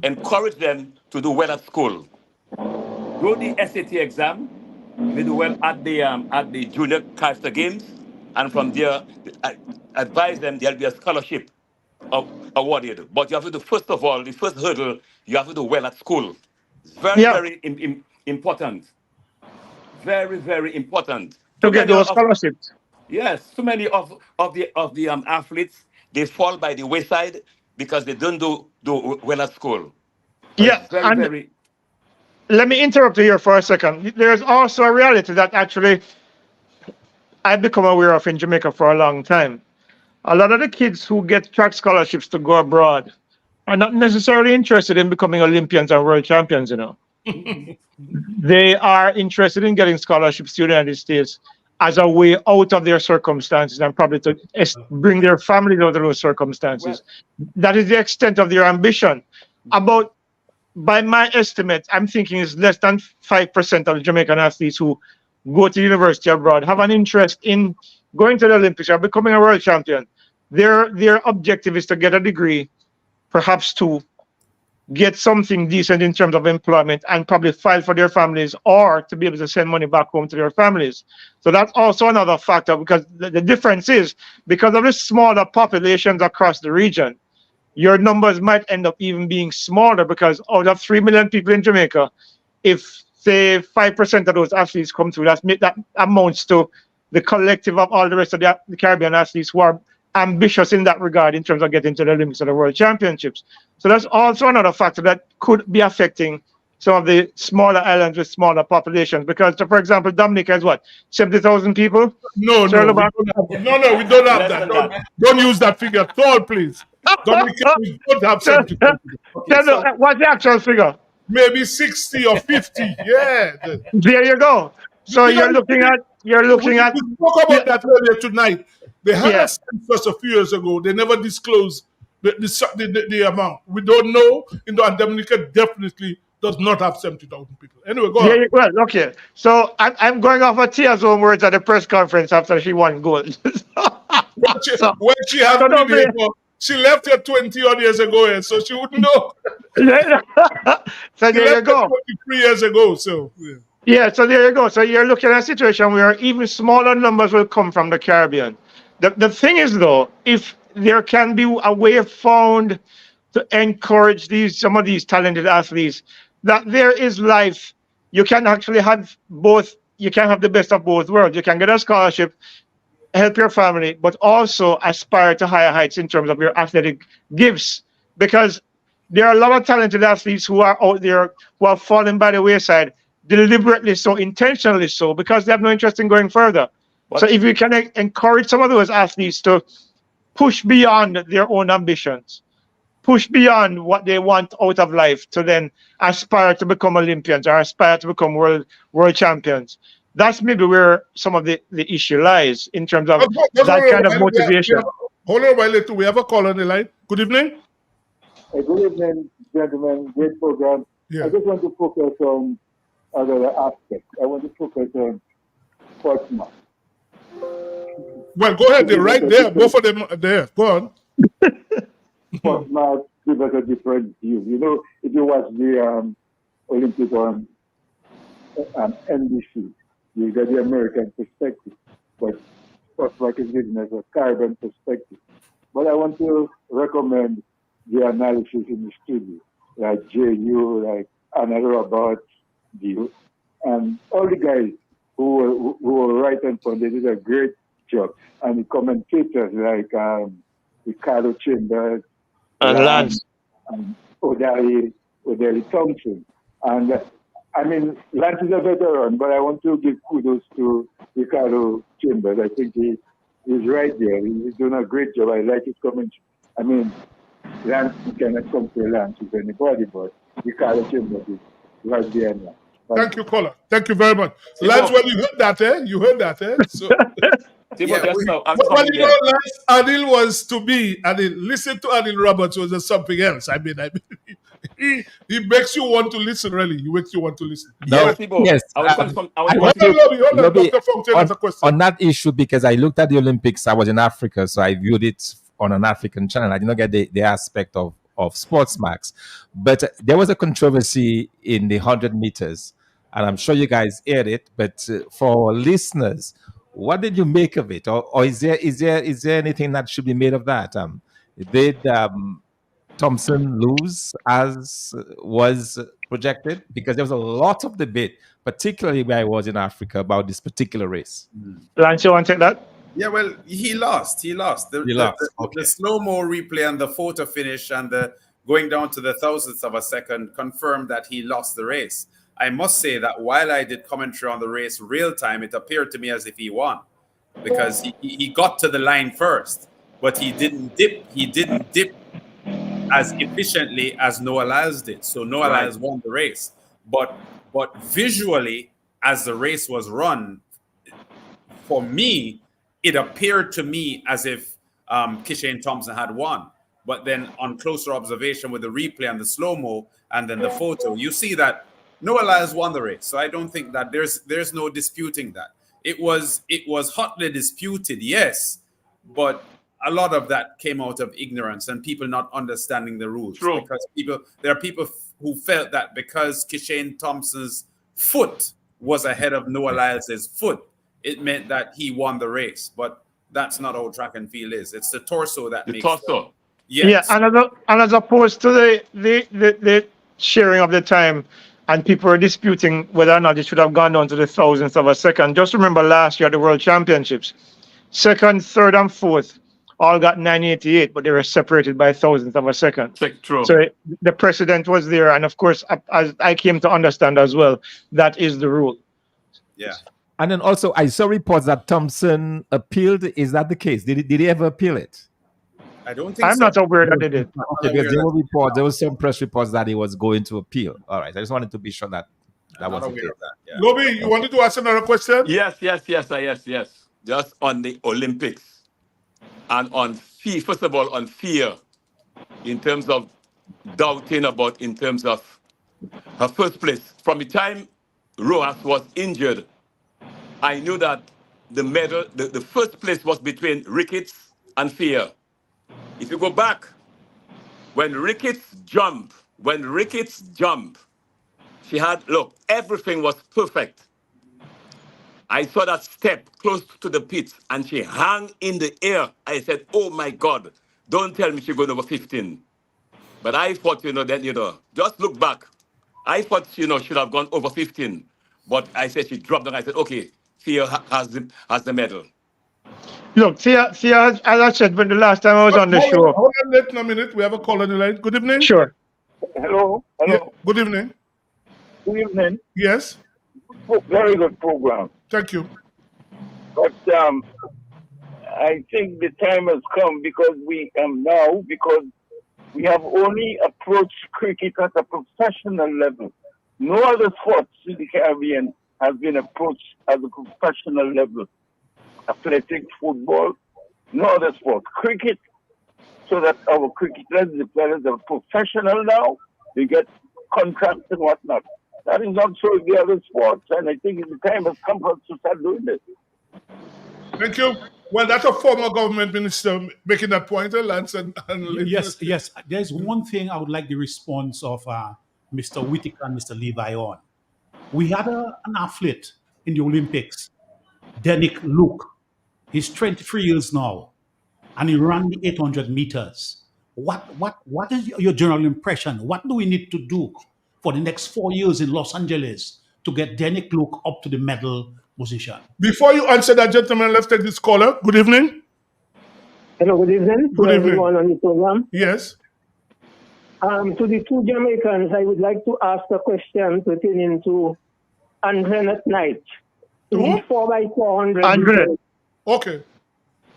encourage them to do well at school. Do the SAT exam, they do well at the Junior Chrysler Games, and from there, I advise them there'll be a scholarship awarded. But you have to do, first of all, the first hurdle, you have to do well at school. It's very important. Very, very important. To get those scholarships. Yes, too many of the athletes, they fall by the wayside because they don't do well at school. Yeah, let me interrupt you here for a second. There's also a reality that actually I've become aware of in Jamaica for a long time. A lot of the kids who get track scholarships to go abroad are not necessarily interested in becoming Olympians and world champions, They are interested in getting scholarships to the United States as a way out of their circumstances and probably to bring their families out of those circumstances. That is the extent of their ambition. About, by my estimate, I'm thinking it's less than 5% of the Jamaican athletes who go to university abroad have an interest in going to the Olympics or becoming a world champion. Their objective is to get a degree, perhaps to get something decent in terms of employment and probably file for their families or to be able to send money back home to their families. So that's also another factor, because the difference is because of the smaller populations across the region, your numbers might end up even being smaller, because out of 3 million people in Jamaica, if say 5% of those athletes come through, that amounts to the collective of all the rest of the Caribbean athletes who are ambitious in that regard in terms of getting to the Olympics or the World Championships. So that's also another factor that could be affecting some of the smaller islands with smaller populations. Because, for example, Dominica is what, 70,000 people? No, we don't have that. Don't use that figure at all, please. Dominica, we don't have 70,000 people. What's the actual figure? Maybe 60 or 50. Yeah. There you go. So you're looking at. We spoke about that earlier tonight. They had a census a few years ago. They never disclosed the amount. We don't know. And Dominica definitely does not have 70,000 people. Anyway, go on. Well, okay. So I'm going off of Tia's own words at the press conference after she won gold. When she has been here, she left here 20 odd years ago, so she wouldn't know. So there you go. 23 years ago, so yeah. Yeah, so there you go. So you're looking at a situation where even smaller numbers will come from the Caribbean. The thing is, though, if there can be a way found to encourage some of these talented athletes, that there is life. You can actually have both. You can have the best of both worlds. You can get a scholarship, help your family, but also aspire to higher heights in terms of your athletic gifts. Because there are a lot of talented athletes who are out there who are falling by the wayside, deliberately so, intentionally so, because they have no interest in going further. So if you can encourage some of those athletes to push beyond their own ambitions, push beyond what they want out of life to then aspire to become Olympians or aspire to become world champions, that's maybe where some of the issue lies in terms of that kind of motivation. Hold on a while, we have a call on the line. Good evening. Good evening, gentlemen. Great program. Yeah. I just want to focus on other aspects. I want to focus on Portsmouth. Well, go ahead. They're right there. Both of them are there. Go on. Portsmouth give us a different view. You know, if you watch the Olympics on NBC, you get the American perspective. But Portsmouth is giving us a Caribbean perspective. But I want to recommend the analysis in the studio, like J.U., like Anna Roberts, and all the guys who were right and front. They did a great job. And the commentators like Ricardo Chambers and Lance and O'Daly Thompson. And I mean, Lance is a veteran, but I want to give kudos to Ricardo Chambers. I think he's right there. He's doing a great job. I like his commentary. I mean, Lance, you cannot compare Lance with anybody, but Ricardo Chambers is right there now. Thank you, caller. Thank you very much. Lance, well, you heard that, eh? You heard that, eh? So, well, you know, Lance, Adil was to be, Adil, listen to Adil Roberts was something else. I mean, he makes you want to listen, really. He makes you want to listen. No, yes. On that issue, because I looked at the Olympics, I was in Africa, so I viewed it on an African channel. I did not get the aspect of Sportsmax. But there was a controversy in the 100 meters, and I'm sure you guys heard it. But for listeners, what did you make of it? Or is there anything that should be made of that? Did Thompson lose as was projected? Because there was a lot of debate, particularly where I was in Africa, about this particular race. Lance, you want to take that? Yeah, well, he lost. The slow-mo replay and the photo finish and the going down to the thousandths of a second confirmed that he lost the race. I must say that while I did commentary on the race real time, it appeared to me as if he won because he got to the line first, but he didn't dip. He didn't dip as efficiently as Noah Lyles did. So Noah Lyles won the race. But visually, as the race was run, for me, it appeared to me as if Kishane Thompson had won. But then on closer observation with the replay and the slow-mo and then the photo, you see that Noah Lyles won the race. So I don't think that there's no disputing that. It was hotly disputed, yes, but a lot of that came out of ignorance and people not understanding the rules. True. Because there are people who felt that because Kishane Thompson's foot was ahead of Noah Lyles' foot, it meant that he won the race. But that's not how track and field is. It's the torso that makes torso. Yes. Yeah, and as opposed to the sharing of the time, and people are disputing whether or not it should have gone down to the thousandth of a second. Just remember last year at the World Championships, second, third, and fourth all got 988, but they were separated by thousandth of a second. True. So the precedent was there, and of course, as I came to understand as well, that is the rule. Yeah. And then also, I saw reports that Thompson appealed. Is that the case? Did he ever appeal it? I don't think I'm not aware that they did. Okay, because there was some press reports that he was going to appeal. All right, I just wanted to be sure that was the case. Lobi, you wanted to ask another question? Yes. Just on the Olympics and on fear, first of all, on fear, in terms of doubting about, in terms of her first place. From the time Rojas was injured, I knew that the medal, the first place was between Ricketts and Fear. If you go back, when Ricketts jumped, she had, look, everything was perfect. I saw that step close to the pits and she hung in the air. I said, oh my God, don't tell me she's going over 15. But I thought, just look back. I thought, should have gone over 15. But I said she dropped down. I said, okay, Fear has the medal. Look, Thea, as I said when the last time I was on the show. Hold on, wait a minute. We have a call on the line. Good evening. Sure. Hello. Yeah, good evening. Good evening. Yes. Very good program. Thank you. But I think the time has come because we have only approached cricket at a professional level. No other sports in the Caribbean has been approached at a professional level. Athletics, football, no other sport. Cricket, so that our cricketers, the players are professional now. They get contracts and whatnot. That is not so in the other sports, and I think the time has come for us to start doing this. Thank you. Well, that's a former government minister making that point, Lance. Yes. There's one thing I would like the response of Mr. Whitaker and Mr. Levi on. We had an athlete in the Olympics, Denick Luke. He's 23 years now, and he ran the 800 meters. What is your general impression? What do we need to do for the next 4 years in Los Angeles to get Denick Luke up to the medal position? Before you answer that, gentleman, let's take this caller. Good evening. Hello, good evening. Good evening. Everyone on the program. Yes. To the two Jamaicans, I would like to ask a question pertaining to Antoinette Knight. In the 4x400. Antoinette. Okay.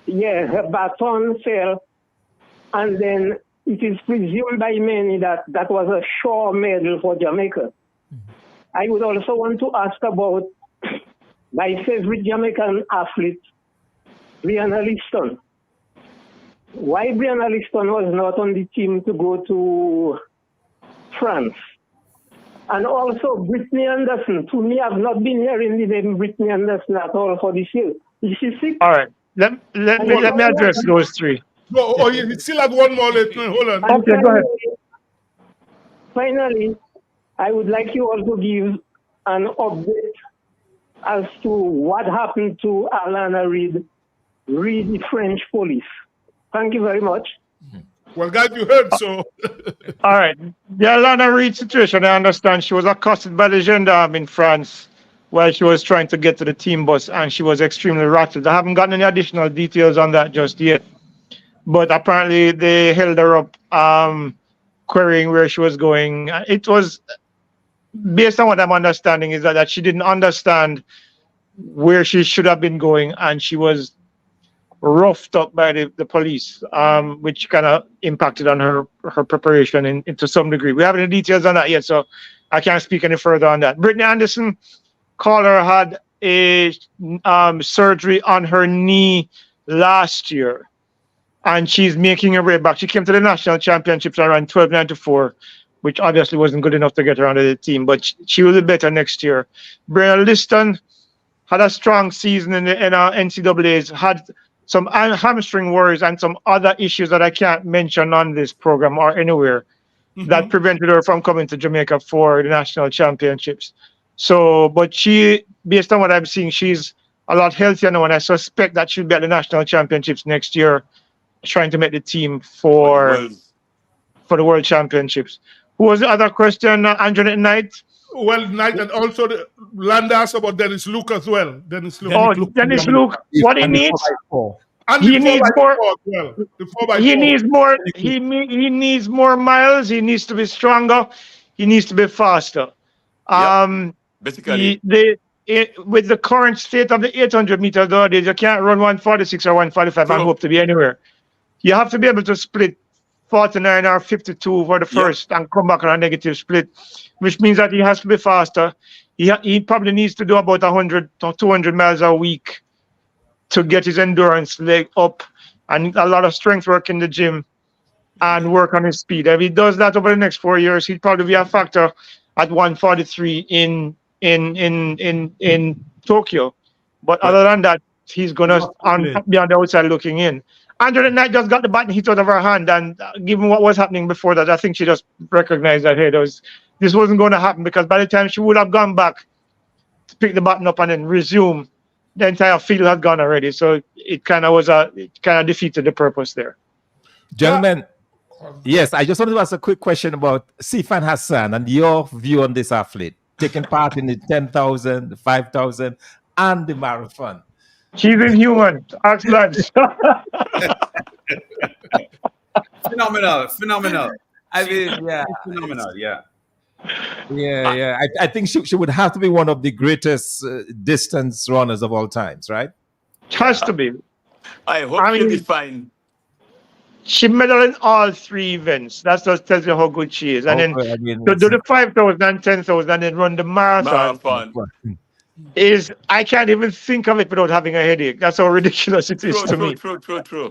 Yeah, her baton fell, and then it is presumed by many that that was a sure medal for Jamaica. I would also want to ask about my favorite Jamaican athlete, Brianna Liston. Why Brianna Liston was not on the team to go to France? And also Brittany Anderson. To me, I've not been hearing the name Brittany Anderson at all for this year. Is she sick? All right. Let me address those three. No, you still have one more. Hold on. Okay, go ahead. Finally, I would like you all to give an update as to what happened to Alana Reid, the French police. Thank you very much. Well, guys, you heard, so. All right. The Alana Reid situation, I understand she was accosted by the gendarme in France while she was trying to get to the team bus, and she was extremely rattled. I haven't gotten any additional details on that just yet. But apparently they held her up, querying where she was going. It was, based on what I'm understanding, is that she didn't understand where she should have been going, and she was roughed up by the police, which kind of impacted on her preparation to some degree. We haven't any details on that yet, so I can't speak any further on that. Brittany Anderson, caller had a surgery on her knee last year, and she's making her way back. She came to the national championships around 12.94, which obviously wasn't good enough to get her onto the team, but she will be better next year. Brianna Liston had a strong season in the NCAAs, had some hamstring worries and some other issues that I can't mention on this program or anywhere that prevented her from coming to Jamaica for the national championships. So, but she, based on what I'm seeing, she's a lot healthier now, and I suspect that she'll be at the national championships next year, trying to make the team for the World Championships. Who was the other question, Andrew Knight? Well, Knight, and also Landa asked about Dennis Luke as well. Dennis Luke. Dennis Luke, what he needs? And He needs more. The 4x4. He needs more. He needs more miles. He needs to be stronger. He needs to be faster. Basically, with the current state of the 800 meters nowadays, you can't run 146 or 145 and hope to be anywhere. You have to be able to split 49 or 52 for the first and come back on a negative split, which means that he has to be faster. He probably needs to do about 100 or 200 miles a week to get his endurance leg up, and a lot of strength work in the gym and work on his speed. If he does that over the next 4 years, he'd probably be a factor at 143 in Tokyo. But other than that, he's gonna be on the outside looking in. Andrew Knight just got the button hit out of her hand, and given what was happening before that, I think she just recognized that, hey, this wasn't going to happen, because by the time she would have gone back to pick the button up and then resume, the entire field had gone already. So it kind of defeated the purpose there. Gentlemen, yes, I just wanted to ask a quick question about Sifan Hassan and your view on this athlete, taking part in the 10,000, the 5,000, and the marathon. She's inhuman. Ask Lance. Phenomenal. I mean, yeah, phenomenal. Yeah. Yeah. I think she would have to be one of the greatest distance runners of all times, right? Has to be. I hope she'll be fine. She medaled in all 3 events. That just tells you how good she is. And then to do the 5,000 and 10,000 and then run the marathon. Is I can't even think of it without having a headache. That's how ridiculous it is to me. True.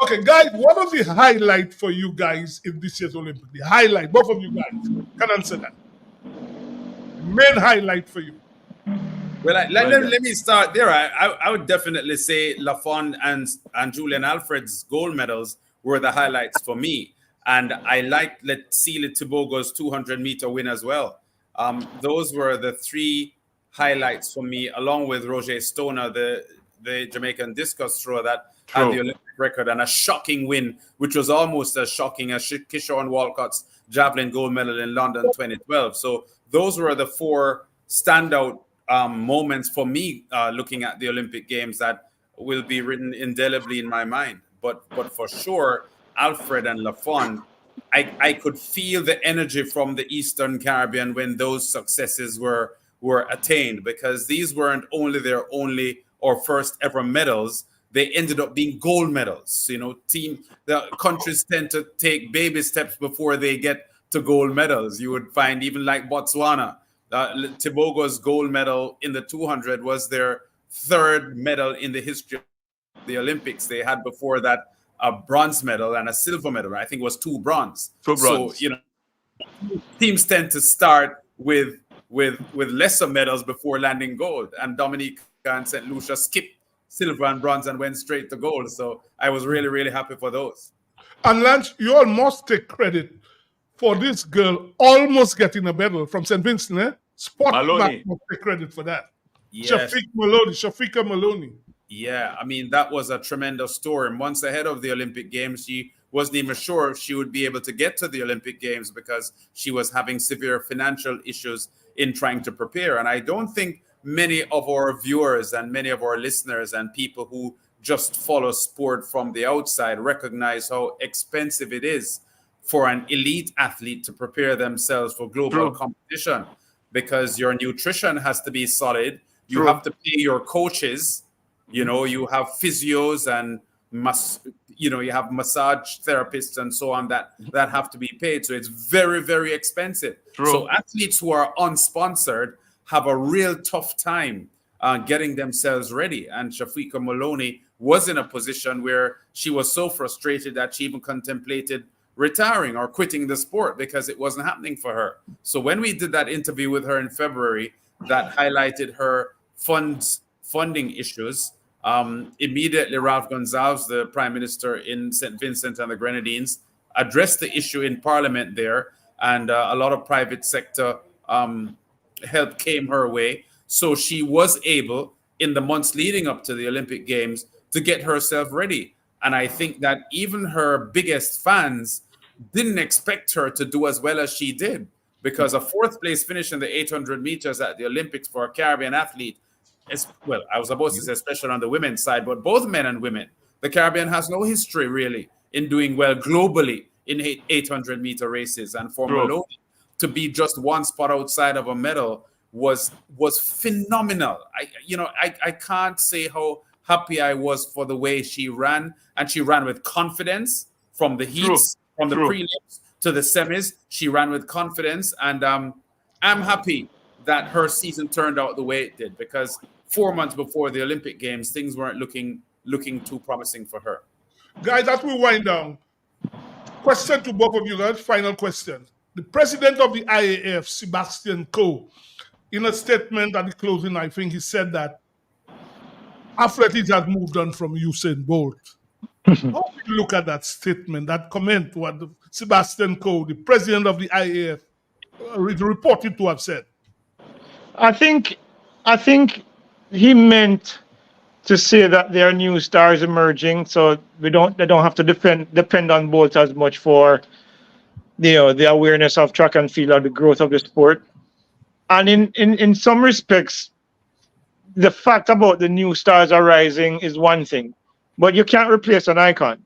Okay, guys, what was the highlight for you guys in this year's Olympic? The highlight, both of you guys can answer that. Main highlight for you. Well, let me start there. I would definitely say Lafond and Julian Alfred's gold medals were the highlights for me. And I liked Celia Tibogo's 200-meter win as well. Those were the 3 highlights for me, along with Roger Stoner, the Jamaican discus thrower that had the Olympic record, and a shocking win, which was almost as shocking as Kishore Walcott's javelin gold medal in London 2012. So those were the 4 standout moments for me looking at the Olympic Games that will be written indelibly in my mind. But for sure, Alfred and Lafond, I could feel the energy from the Eastern Caribbean when those successes were attained, because these weren't only their only or first ever medals. They ended up being gold medals. The countries tend to take baby steps before they get to gold medals. You would find even like Botswana, Tibogo's gold medal in the 200 was their 3rd medal in the history of the Olympics. They had before that a bronze medal and a silver medal. I think it was 2 bronze. So, teams tend to start with lesser medals before landing gold. And Dominica and St. Lucia skipped silver and bronze and went straight to gold. So I was really, really happy for those. And Lance, you all must take credit for this girl almost getting a medal from St. Vincent. Maloney must take credit for that. Yes. Shafika Maloney. Yeah, I mean, that was a tremendous story. Months ahead of the Olympic Games, she wasn't even sure if she would be able to get to the Olympic Games because she was having severe financial issues in trying to prepare. And I don't think many of our viewers and many of our listeners and people who just follow sport from the outside recognize how expensive it is for an elite athlete to prepare themselves for global competition, because your nutrition has to be solid. You have to pay your coaches. You have physios and you have massage therapists and so on that have to be paid. So it's very, very expensive. So athletes who are unsponsored have a real tough time getting themselves ready. And Shafiqa Maloney was in a position where she was so frustrated that she even contemplated retiring or quitting the sport because it wasn't happening for her. So when we did that interview with her in February, that highlighted her funding issues. Immediately, Ralph Gonsalves, the Prime Minister in St. Vincent and the Grenadines, addressed the issue in Parliament there, and a lot of private sector help came her way. So she was able, in the months leading up to the Olympic Games, to get herself ready. And I think that even her biggest fans didn't expect her to do as well as she did, because a fourth place finish in the 800 meters at the Olympics for a Caribbean athlete is, well, I was about to say especially on the women's side, but both men and women, the Caribbean has no history really in doing well globally in 800 meter races. And for Maloney to be just one spot outside of a medal was phenomenal. I can't say how happy I was for the way she ran, and she ran with confidence from the heats, from the prelims to the semis. She ran with confidence, and I'm happy that her season turned out the way it did, because 4 months before the Olympic Games, things weren't looking too promising for her. Guys, as we wind down, question to both of you guys, final question. The president of the IAAF, Sebastian Coe, in a statement at the closing, I think he said that athletics has moved on from Usain Bolt. How do you look at that statement, that comment, what Sebastian Coe, the president of the IAAF, reported to have said? I think he meant to say that there are new stars emerging, so they don't have to depend on Bolt as much for the awareness of track and field or the growth of the sport. And in some respects, the fact about the new stars arising is one thing, but you can't replace an icon.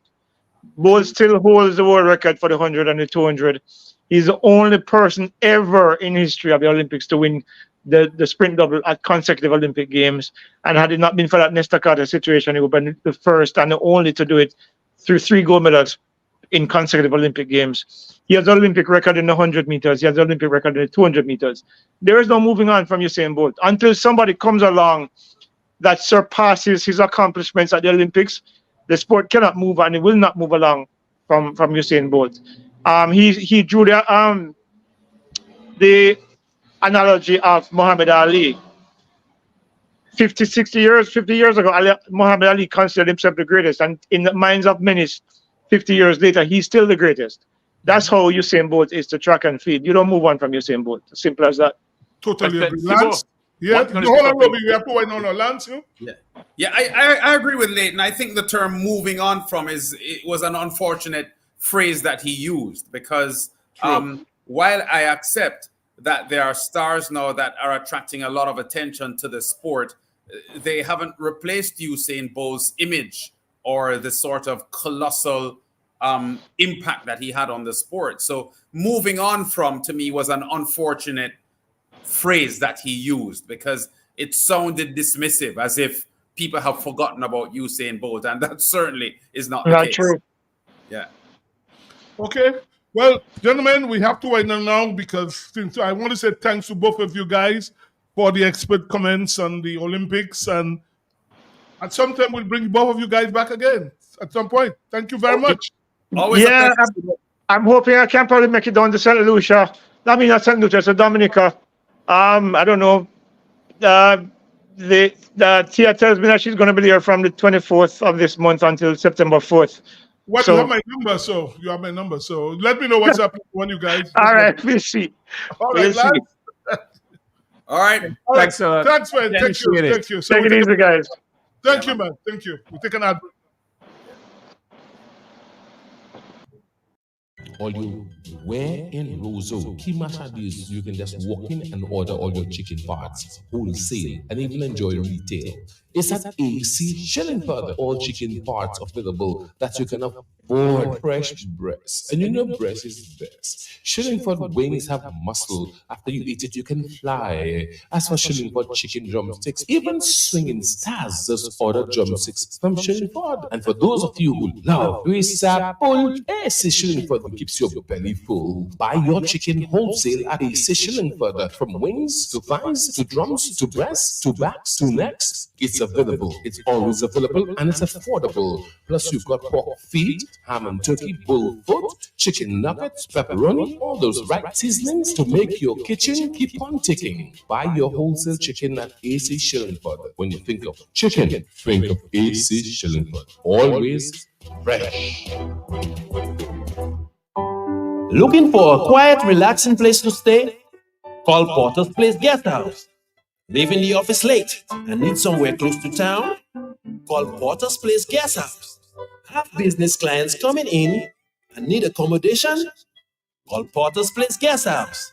Bolt still holds the world record for the 100 and the 200. He's the only person ever in history of the Olympics to win the sprint double at consecutive Olympic Games. And had it not been for that Nesta Carter situation, he would have been the first and the only to do it through 3 gold medals in consecutive Olympic Games. He has the Olympic record in the 100 meters. He has the Olympic record in the 200 meters. There is no moving on from Usain Bolt until somebody comes along that surpasses his accomplishments at the Olympics. The sport cannot move, and it will not move along from Usain Bolt. He drew the analogy of Muhammad Ali. 50 years ago, Muhammad Ali considered himself the greatest, and in the minds of many, 50 years later, he's still the greatest. That's how Usain Bolt is to track and field. You don't move on from Usain Bolt. Simple as that. Totally agree. Lance? Yeah, hold on, Robbie. We have to wait on Lance. Yeah, I agree with Leighton. I think the term "moving on from" it was an unfortunate phrase that he used, because while I accept that there are stars now that are attracting a lot of attention to the sport, they haven't replaced Usain Bolt's image or the sort of colossal impact that he had on the sport. So moving on from, to me, was an unfortunate phrase that he used, because it sounded dismissive, as if people have forgotten about Usain Bolt, and that certainly is not the case. True. Yeah. Okay. Well, gentlemen, we have to wind down now, because since I want to say thanks to both of you guys for the expert comments on the Olympics, and at some time we'll bring both of you guys back again at some point. Thank you very much. Always yeah, I'm hoping I can probably make it down to St. Lucia. I mean, not St. Lucia, so Dominica. I don't know. The Tia tells me that she's going to be there from the 24th of this month until September 4th. Well, you have my number, so you have my number. So let me know what's up when you guys. All right, we'll see. All right, lads. All right. Thanks, man. Thank you. So take it easy, guys. Thank you, man. Thank you. We take an ad break. All you where in Roseau, Kimasha deals, you can just walk in and order all your chicken parts, wholesale, and even enjoy retail. It's at AC Shillingford, all chicken parts available that you can afford fresh breasts. And you know breast is best. Shillingford wings have muscle. After you eat it, you can fly. As for Shillingford chicken drumsticks, even swinging stars just order drumsticks from Shillingford. And for those of you who love Grease Apple, AC Shillingford will keep keeps your belly full. Buy your chicken wholesale at AC Shillingford. From wings to thighs to drums to breasts to backs to necks, it's available. It's always available and it's affordable. Plus, you've got pork feet, ham and turkey, bull foot, chicken nuggets, pepperoni, all those right seasonings to make your kitchen keep on ticking. Buy your wholesale chicken at AC Shillingford. When you think of chicken, think of AC Shillingford. Always fresh. Looking for a quiet, relaxing place to stay? Call Porter's Place Guest House. Leaving the office late and need somewhere close to town? Call Porter's Place Guest House. Have business clients coming in and need accommodation? Call Porter's Place Guest House.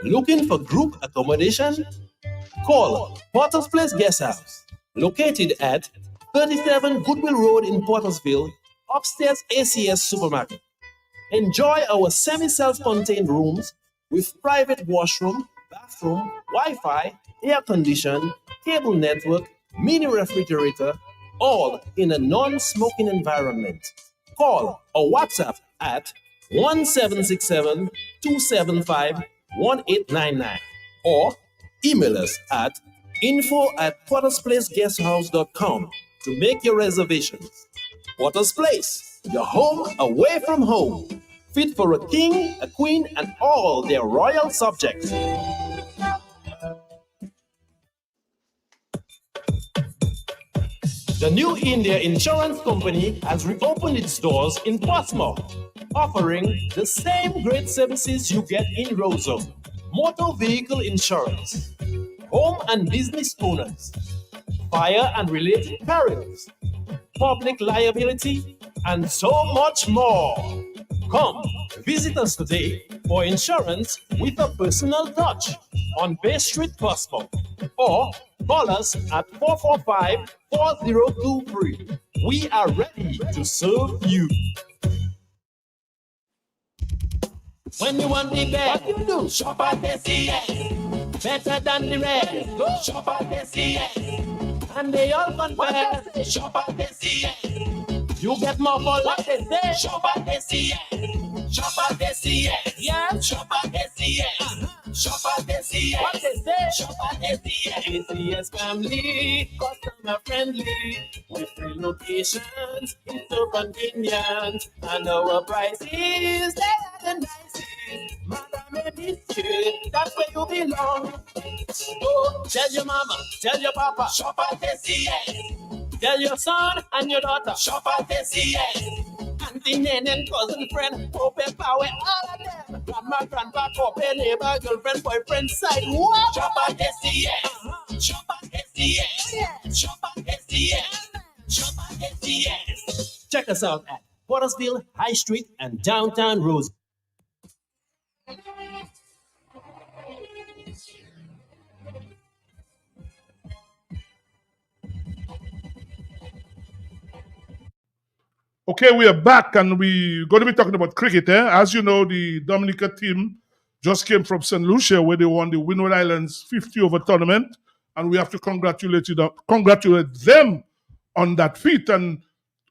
Looking for group accommodation? Call Porter's Place Guest House. Located at 37 Goodwill Road in Portersville, upstairs ACS Supermarket. Enjoy our semi-self-contained rooms with private washroom, bathroom, Wi-Fi, air condition, cable network, mini refrigerator, all in a non-smoking environment. Call or WhatsApp at 1767-275-1899 or email us at info@portersplaceguesthouse.com to make your reservations. Porter's Place, your home away from home. Fit for a king, a queen, and all their royal subjects. The New India Insurance Company has reopened its doors in Portsmouth, offering the same great services you get in Roseau. Motor vehicle insurance, home and business owners, fire and related perils, public liability, and so much more. Come, visit us today for insurance with a personal touch on Bay Street, Portsmouth, or call us at 445-4023. We are ready to serve you. When you want the best, what you do? Shop at SCS. Better than the rest. Go shop at SCS. And they all confess. Shop at SCS. You get more for what they say. Shop at SCS. Shop at SCS. Yeah. Shop at SCS. Shop at SCS. What they say. Shop at SCS. SCS family, customer friendly. With free locations, it's so convenient. And our prices, they are the nicest. Madame Biscuit, that's where you belong. Oh, tell your mama, tell your papa, shop at SCS. Tell your son and your daughter, shop at SCS. Auntie, Nan, and cousin, friend, open power, all of them. Grandma, grandpa, open neighbor, girlfriend, boyfriend, side. What? Shop at SCS. Shop at SCS. Shop at SCS. Shop at SCS. Check us out at Portersville, High Street, and downtown Rose. Okay, we are back and we're going to be talking about cricket. As you know, the Dominica team just came from St. Lucia where they won the Windward Islands 50-over tournament, and we have to congratulate them on that feat. And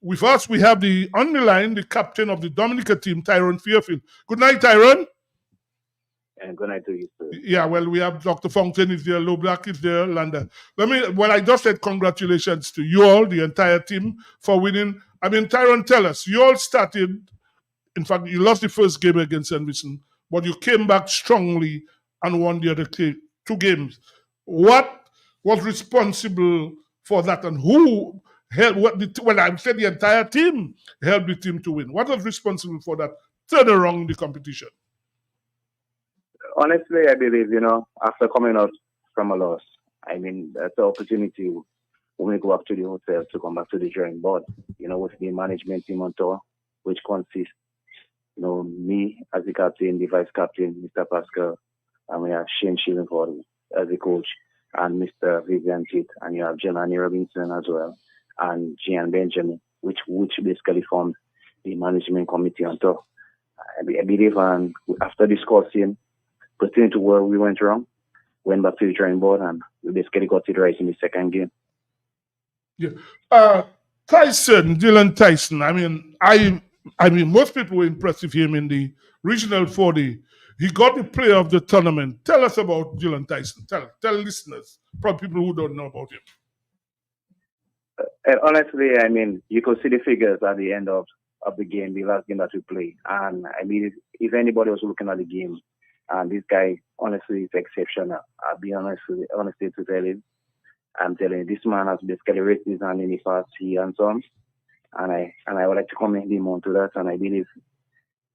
with us, we have on the line the captain of the Dominica team, Tyrone Fairfield. Good night, Tyrone. And good night to you, sir. Yeah, well, we have Dr. Fountain is there, Low Black is there, Landa. I just said congratulations to you all, the entire team, for winning. I mean, Tyrone, tell us, you all started, in fact, you lost the first game against St. Vincent, but you came back strongly and won the other 2 games. What was responsible for that, and who helped? I would say the entire team helped the team to win. What was responsible for that turnaround in the competition? Honestly, I believe, after coming out from a loss, I mean, that's the opportunity when we go up to the hotel to come back to the drawing board, with the management team on tour, which consists, me as the captain, the vice captain, Mr. Pascal, and we have Shane Shillingford as the coach, and Mr. Vivian Tate, and you have Jelani Robinson as well, and Gian Benjamin, which basically formed the management committee on tour. I believe after discussing, pertaining to where we went wrong, went back to the drawing board, and we basically got it right in the second game. Yeah. Dylan Tyson, I mean, I I mean, most people were impressed with him in the regional 40. He got the player of the tournament. Tell us about Dylan Tyson. Tell listeners, probably people who don't know about him. And honestly, I mean, you could see the figures at the end of the game, the last game that we played. And I mean, if anybody was looking at the game, and this guy, honestly, is exceptional. I'll be honest to tell you. I'm telling you, this man has basically raised his hand in the past year and so on. And I would like to commend him on to that. And I believe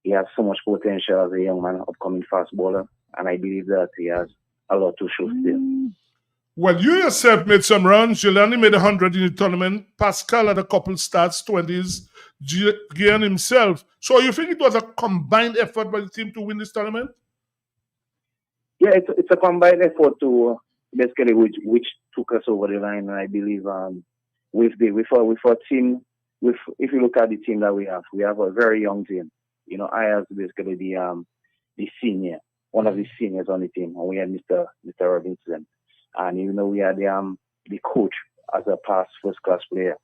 he has so much potential as a young man, upcoming fast bowler. And I believe that he has a lot to show still. Well, you yourself made some runs. Jelani made 100 in the tournament. Pascal had a couple starts, 20s. Gian himself. So you think it was a combined effort by the team to win this tournament? Yeah, it's a combined effort to basically which took us over the line. And I believe with our team, if you look at the team that we have a very young team. You know, I was basically the senior, one of the seniors on the team, and we had Mr. Robinson. And even though we had the coach as a past first-class player,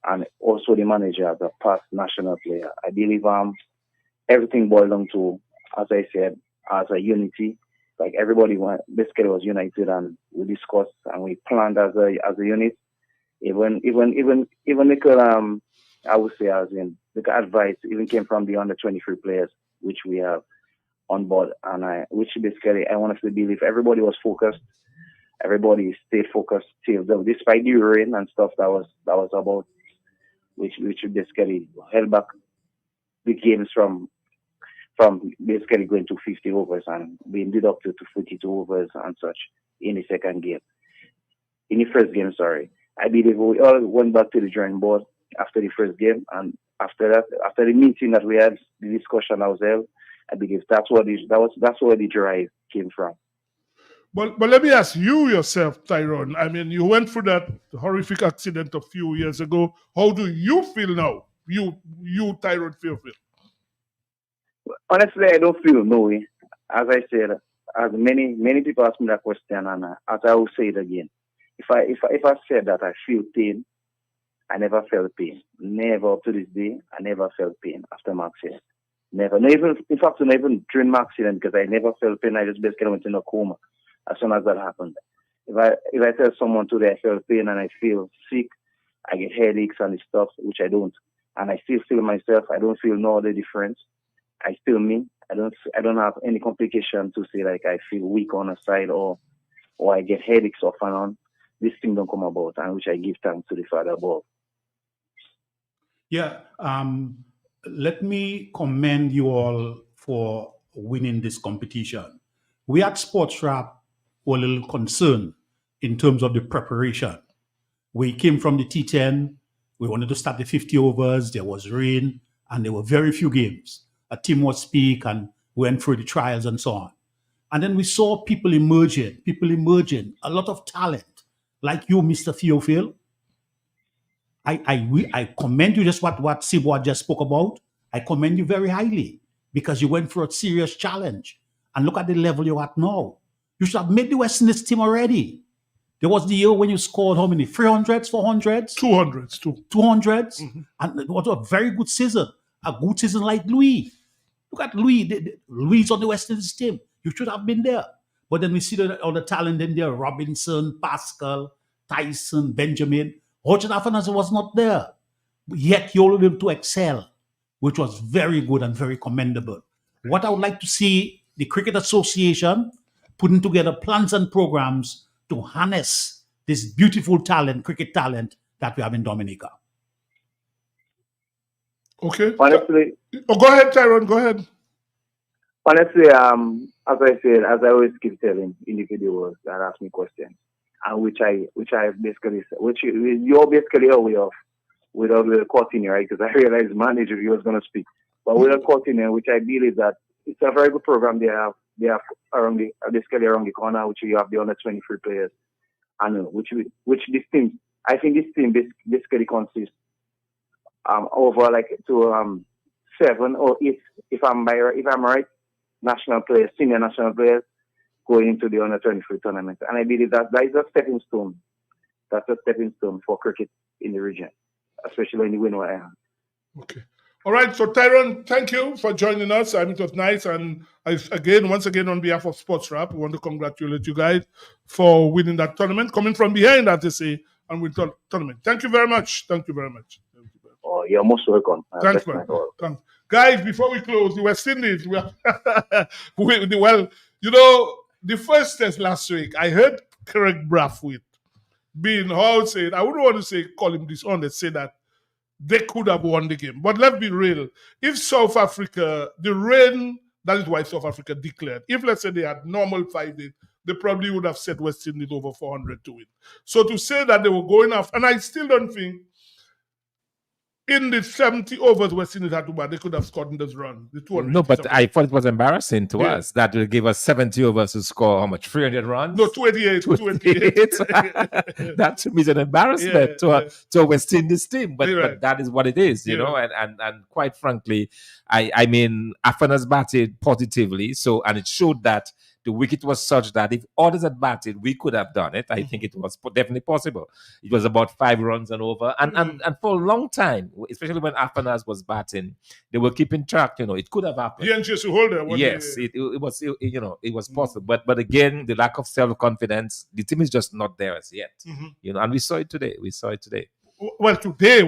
and also the manager as a past national player, I believe everything boiled down to, as I said, as a unity. Like everybody basically was united, and we discussed and we planned as a unit. Even little I would say as in the advice even came from the under 23 players which we have on board, and which basically I honestly believe everybody was focused. Everybody stayed focused till despite the rain and stuff that was about, which basically held back the games from basically going to 50 overs and being deducted to 42 overs and such in the first game, sorry. I believe we all went back to the drawing board after the first game, and after that, after the meeting that we had, the discussion ourselves, I believe that's where the drive came from. But let me ask you yourself, Tyrone. I mean, you went through that horrific accident a few years ago. How do you feel now? You Tyrone Fairfield. Honestly, I don't feel no way. As I said, as many people ask me that question, and as I will say it again, if I said that I feel pain, I never felt pain. Never up to this day, I never felt pain after my accident. Never. Not even during my accident, because I never felt pain. I just basically went in a coma as soon as that happened. If I tell someone today I felt pain and I feel sick, I get headaches and stuff, which I don't. And I still feel myself. I don't feel no other difference. I still me. I don't have any complication to say like I feel weak on a side or I get headaches off and on. This thing don't come about, and which I give thanks to the Father above. Yeah. Let me commend you all for winning this competition. We at Sports Wrap were a little concerned in terms of the preparation. We came from the T10. We wanted to start the 50 overs. There was rain, and there were very few games. A team was peak, and went through the trials and so on. And then we saw people emerging, a lot of talent, like you, Mr. Theophil. I commend you just what Sibwa just spoke about. I commend you very highly because you went for a serious challenge. And look at the level you're at now. You should have made the West Indies team already. There was the year when you scored how many? 300s, 400s? 200s, too. 200s? Mm-hmm. And it was a very good season. A good season like Louis. Look at Louis. Louis on the West Indies team. You should have been there. But then we see all the talent in there. Robinson, Pascal, Tyson, Benjamin. Roger Afanasi was not there. Yet you were able to excel, which was very good and very commendable. What I would like to see the Cricket Association putting together plans and programs to harness this beautiful talent, cricket talent that we have in Dominica. Okay. Honestly, go ahead, Tyrone. Go ahead. Honestly, as I said, as I always keep telling individuals that ask me questions, and which I basically said, which you're basically aware of, without cutting you, right? Because I realized manager you was going to speak, but without cutting you, which I believe that it's a very good program they have around the corner, which you have the under 23 players, and which this team, I think this team basically consists over like to 7 or 8, if I'm right, national players, senior national players going into the under 23 tournament, and I believe that is a stepping stone. That's a stepping stone for cricket in the region, especially in the Windward Islands. Okay. All right, so Tyrone, thank you for joining us. It was nice, and once again, on behalf of Sports Rap, we want to congratulate you guys for winning that tournament, coming from behind, as they say, and win tournament. Thank you very much. Thank you very much. Oh, you're most welcome. Thanks, man. Thanks. Guys, before we close, the West Indies, well, you know, the first test last week, I heard Craig Brathwaite being said, I wouldn't want to call him dishonest, say that they could have won the game. But let's be real. If South Africa, the rain, that is why South Africa declared. If, let's say, they had normal 5 days, they probably would have set West Indies over 400 to win. So to say that they were going after, and I still don't think in the 70 overs West Indies had to bat, they could have scored in this run. No, but I thought it was embarrassing to us that will give us 70 overs to score how much? 300 runs? No, 288. 288. That to me is an embarrassment to a West Indies team, but that is what it is, you know. And quite frankly, I mean, Afana's batted positively, and it showed that the wicket was such that if others had batted, we could have done it. I think it was definitely possible. It was about 5 runs and over. And for a long time, especially when Afanas was batting, they were keeping track. You know, it could have happened. He and Jesse Holder. Yes, it was. It was possible. But again, the lack of self-confidence, the team is just not there as yet. You know, and we saw it today. Well, today,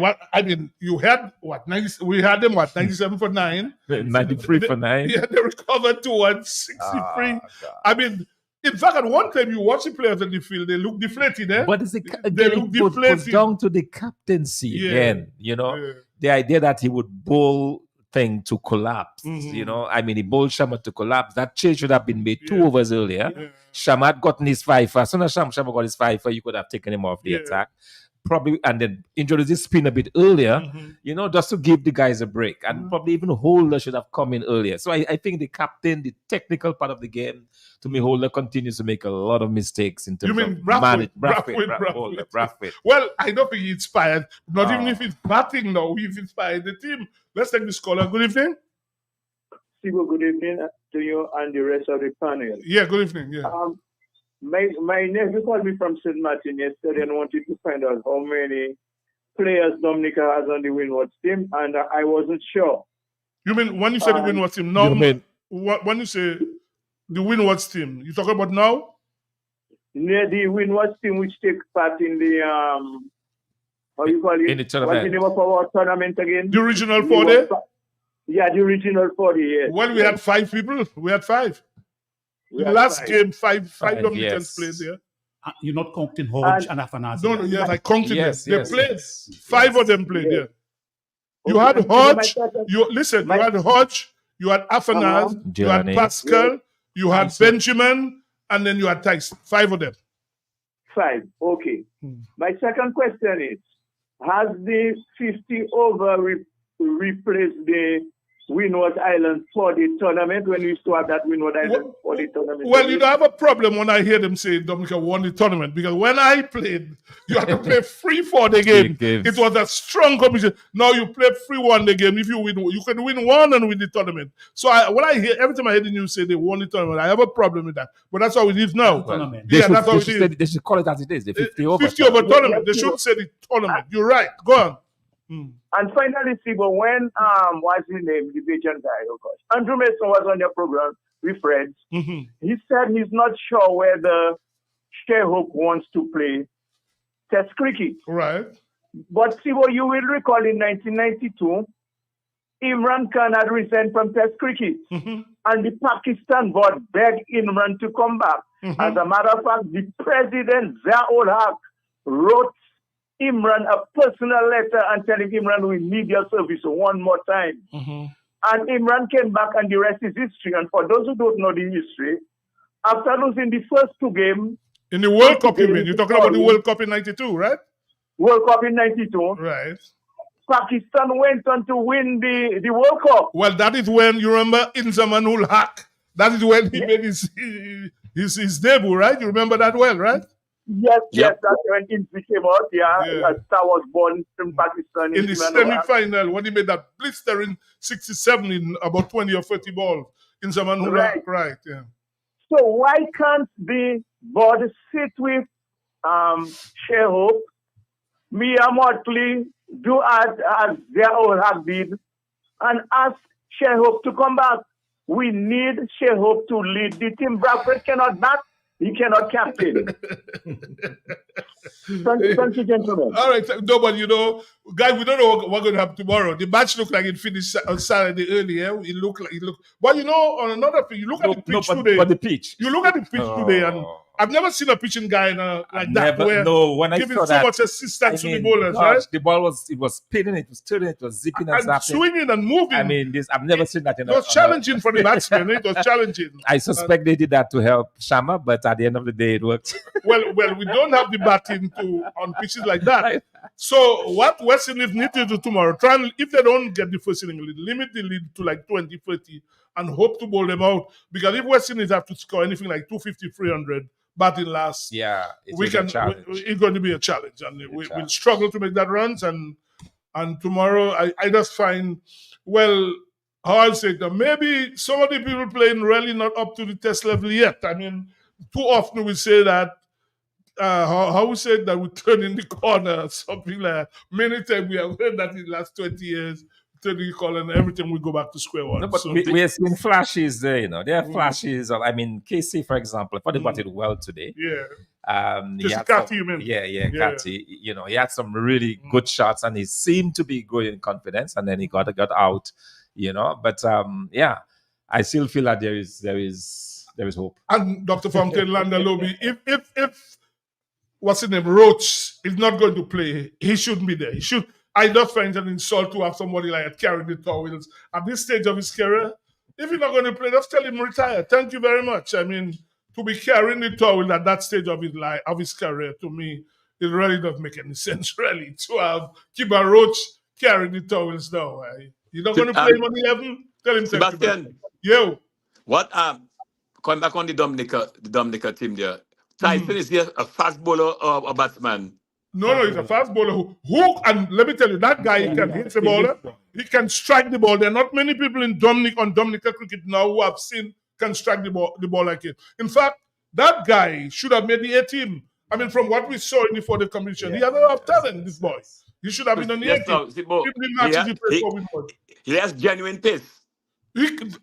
you had 90, we had them 97 for 9, 93 for 9. Yeah, they recovered to 163. I mean, in fact, at one time you watch the players in the field, they look deflated. But it's goes down to the captaincy again. You know, the idea that he would bowl thing to collapse. You know, I mean, he bowled Sharma to collapse. That change should have been made 2 overs earlier. Sharma had gotten his 5 as soon as Sharma got his 5, you could have taken him off the attack. Probably, and then introduce his spin a bit earlier, you know, just to give the guys a break. And probably even Holder should have come in earlier. So I think the captain, the technical part of the game, to me, Holder continues to make a lot of mistakes in terms of Brathwaite. Well, I don't think he inspired. Not even if he's batting now, he's inspired the team. Let's take this caller. Good evening. Sibo, good evening to you and the rest of the panel. Yeah, good evening. Yeah. My nephew called me from St. Martin yesterday and wanted to find out how many players Dominica has on the Windward team, and I wasn't sure. You mean when you say the Windward team? No, when you say the Windward team, you talking about now? Yeah, the Windward team which takes part in the how you call it? In the tournament. What's the name of our tournament again? The Regional 40? Yeah, the Regional 40, yes. Well, we had 5 people. We had 5. The last game, five Dominicans played there. You're not counting Hodge and Afanasi. No, yes, I counted them. They played. 5 of them played there. You had Hodge. You had Hodge. You had Afanaz. You had Pascal. You had Benjamin, and then you had Tyson. 5 of them. 5. Okay. My second question is: has the 50 over replaced the Windward Island for the tournament when we used to have that Windward Island for the tournament? Well, you don't have a problem when I hear them say Dominica won the tournament, because when I played, you had to play 3-4 the game. It was a strong competition. Now you play 3-1 the game. If you win, you can win 1 and win the tournament. So when I hear, every time I hear the news say they won the tournament, I have a problem with that. But that's how it is now. They should call it as it is, the 50 over. 50 over tournament. They should say the tournament. You're right. Go on. And finally, Sibo, when what's his name, the Bajan guy, oh gosh, Andrew Mason was on your program with Fred. He said he's not sure whether Sherhope wants to play Test cricket. Right. But Sibo, you will recall in 1992, Imran Khan had resigned from Test cricket, and the Pakistan board begged Imran to come back. As a matter of fact, the president Zia-ul Haq wrote Imran a personal letter and telling Imran we need your service one more time. And Imran came back, and the rest is history. And for those who don't know the history, after losing the first 2 games in the World Cup, you mean? You're talking about the World Cup in 92, right? World Cup in 92. Right. Pakistan went on to win the World Cup. Well, that is when, you remember Inzamam-ul Haq. That is when he made his debut, right? You remember that well, right? Yes, that's when Inzi came out. A star was born from Pakistan. In the semi-final, when he made that blistering 67 in about 20 or 30 balls. Inzamam-ul Haq, right, yeah. So why can't the board sit with Sherhope, Mia Motley, do as their own have did, and ask Shea Hope to come back. We need Shea Hope to lead the team. Bradford cannot bat. He cannot captain. Thank you, gentlemen. All right, no, but guys, we don't know what's going to happen tomorrow. The match looked like it finished on Saturday early. It looked. But on another thing, you look at the pitch today. But the pitch. You look at the pitch today, and I've never seen a pitching guy like that. When I giving saw so that, much assistance to the bowlers, right? The ball was spinning, it was turning, it was zipping and zapping, swinging and moving. I mean, I've never seen that. It was challenging for the batsmen. It was challenging. I suspect they did that to help Shama, but at the end of the day, it worked. Well, we don't have the batting on pitches like that. So what West Indies need to do tomorrow, if they don't get the first inning lead, limit the lead to like 20, 30, and hope to bowl them out. Because if West Indies have to score anything like 250, 300, batting last, it's going to be a challenge, and we'll struggle to make that runs. And tomorrow, I just find, how I'll say that maybe some of the people playing really not up to the test level yet. I mean, too often we say that. How we said that we turn in the corner, something like that. Many times we have heard that in the last 20 years, turn in the corner, and everything we go back to square one. No, but we have seen flashes there, There are flashes of, KC, for example, I thought he batted well today. Yeah. Kati, you mean? Yeah, Kati. He had some really good shots, and he seemed to be growing in confidence, and then he got out, But I still feel that there is hope. And Dr. Fontaine, Landa Lobby, if what's his name, Roach is not going to play, he shouldn't be there. I just find it an insult to have somebody like that carrying the towels at this stage of his career. If he's not going to play, just tell him retire. Thank you very much. I mean, to be carrying the towel at that stage of his life, of his career, to me, it really doesn't make any sense, really, to have Kiba Roach carrying the towels now. You're not going to play him on 11? Tell him. Sebastian. Yo. What? Coming back on the Dominica team there. Tyson is here a fast bowler or a batsman? No, he's a fast bowler who and let me tell you, that guy, he can hit the ball, he can strike the ball. There are not many people on Dominica cricket now who have seen can strike the ball like it. In fact, that guy should have made the A team. I mean, from what we saw in the 4-day competition, he had a lot of talent, this boy. He should have been on the A team. He has genuine pace.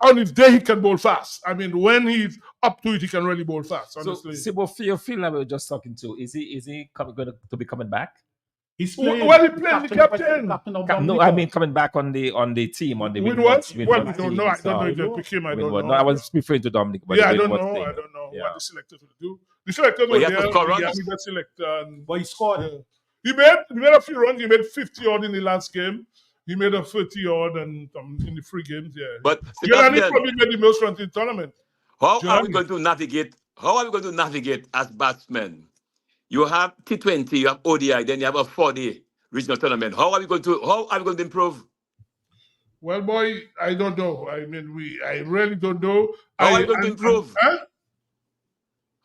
On his day, he can bowl fast. I mean, when he's up to it, he can really bowl fast, honestly. So, Sibo, for your film that we were just talking to, is he going to be coming back? He's playing. Well, he played the captain. No, I mean coming back on the team. On the with what? Well, we don't know. I don't know if they pick him. I don't know. No, I was referring to Dominic. I don't know. I don't know what the selectors will do. The selectors will select. But he scored. He made a few runs. He made 50 odd in the last game. He made a 30 odd and in the 3 games, But Jelani probably made the most runs in the tournament. How are we going to navigate as batsmen? You have T20, you have ODI, then you have a 4-day regional tournament. How are we going to improve? Well, boy, I don't know. I mean, I really don't know. How are we going to improve?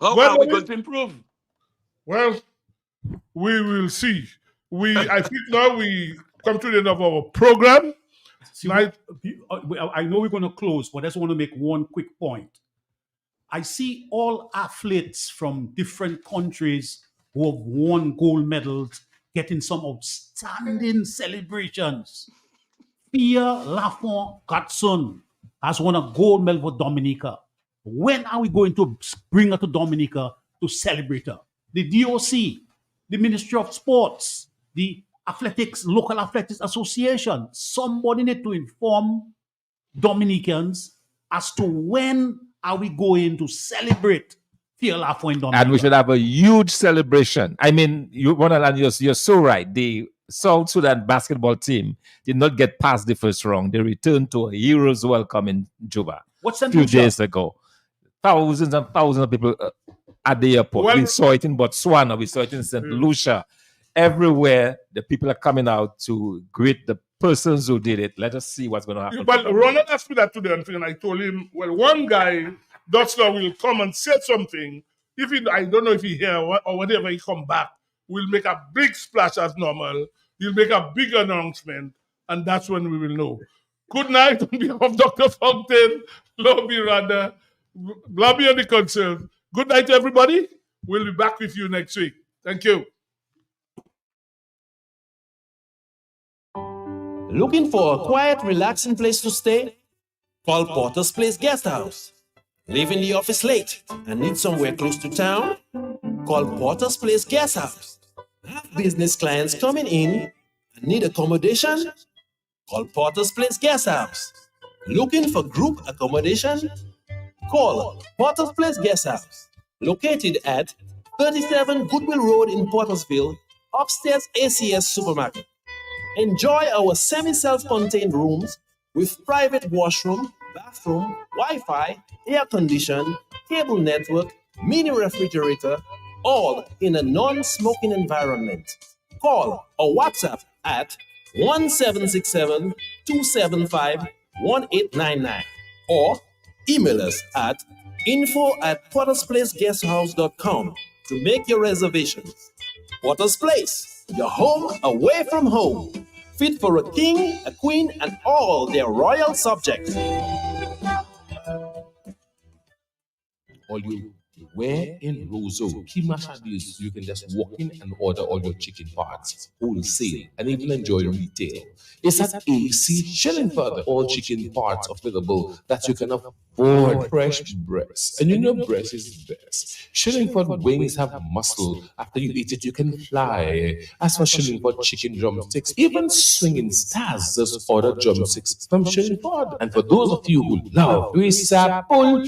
How are we going to improve? Well, we will see. I think now we come to the end of our program. See, I know we're going to close, but I just want to make one quick point. I see all athletes from different countries who have won gold medals getting some outstanding celebrations. Pierre Lafont Gatson has won a gold medal for Dominica. When are we going to bring her to Dominica to celebrate her? The DOC, the Ministry of Sports, the Local Athletics Association, somebody need to inform Dominicans as to when are we going to celebrate Pierre Lafont in Dominica. And we should have a huge celebration. I mean, you're so right. The South Sudan basketball team did not get past the first round. They returned to a hero's welcome in Juba a few days ago. Thousands and thousands of people at the airport. We saw it in Botswana. We saw it in St. Lucia. Everywhere, the people are coming out to greet the persons who did it. Let us see what's going to happen. But Ronald asked me that today, and I told him, well, one guy, Dutchler, will come and say something. I don't know if he here or whatever, he come back, we'll make a big splash as normal. He'll make a big announcement, and that's when we will know. Good night on behalf of Dr. Fontaine, Lobby Rada, Lobby and the Council. Good night, everybody. We'll be back with you next week. Thank you. Looking for a quiet, relaxing place to stay? Call Porter's Place Guest House. Leaving the office late and need somewhere close to town? Call Porter's Place Guest House. Have business clients coming in and need accommodation? Call Porter's Place Guest House. Looking for group accommodation? Call Porter's Place Guest House. Located at 37 Goodwill Road in Portersville, upstairs ACS Supermarket. Enjoy our semi-self-contained rooms with private washroom, bathroom, Wi-Fi, air condition, cable network, mini refrigerator, all in a non-smoking environment. Call or WhatsApp at 1767-275-1899 or email us at info@portersplaceguesthouse.com to make your reservations. Porter's Place, your home away from home. Fit for a king, a queen, and all their royal subjects. All you where in Roseau, Kimashadis, you can just walk in and order all your chicken parts, wholesale, and even enjoy retail. It's at AC Shillingford, all chicken parts available that you can afford. Fresh breast, and you know breast is best. Shillingford wings have muscle. After you eat it, you can fly. As for Shillingford chicken drumsticks, even swinging stars just order drumsticks from Shillingford. And for those of you who love Luisa Pull,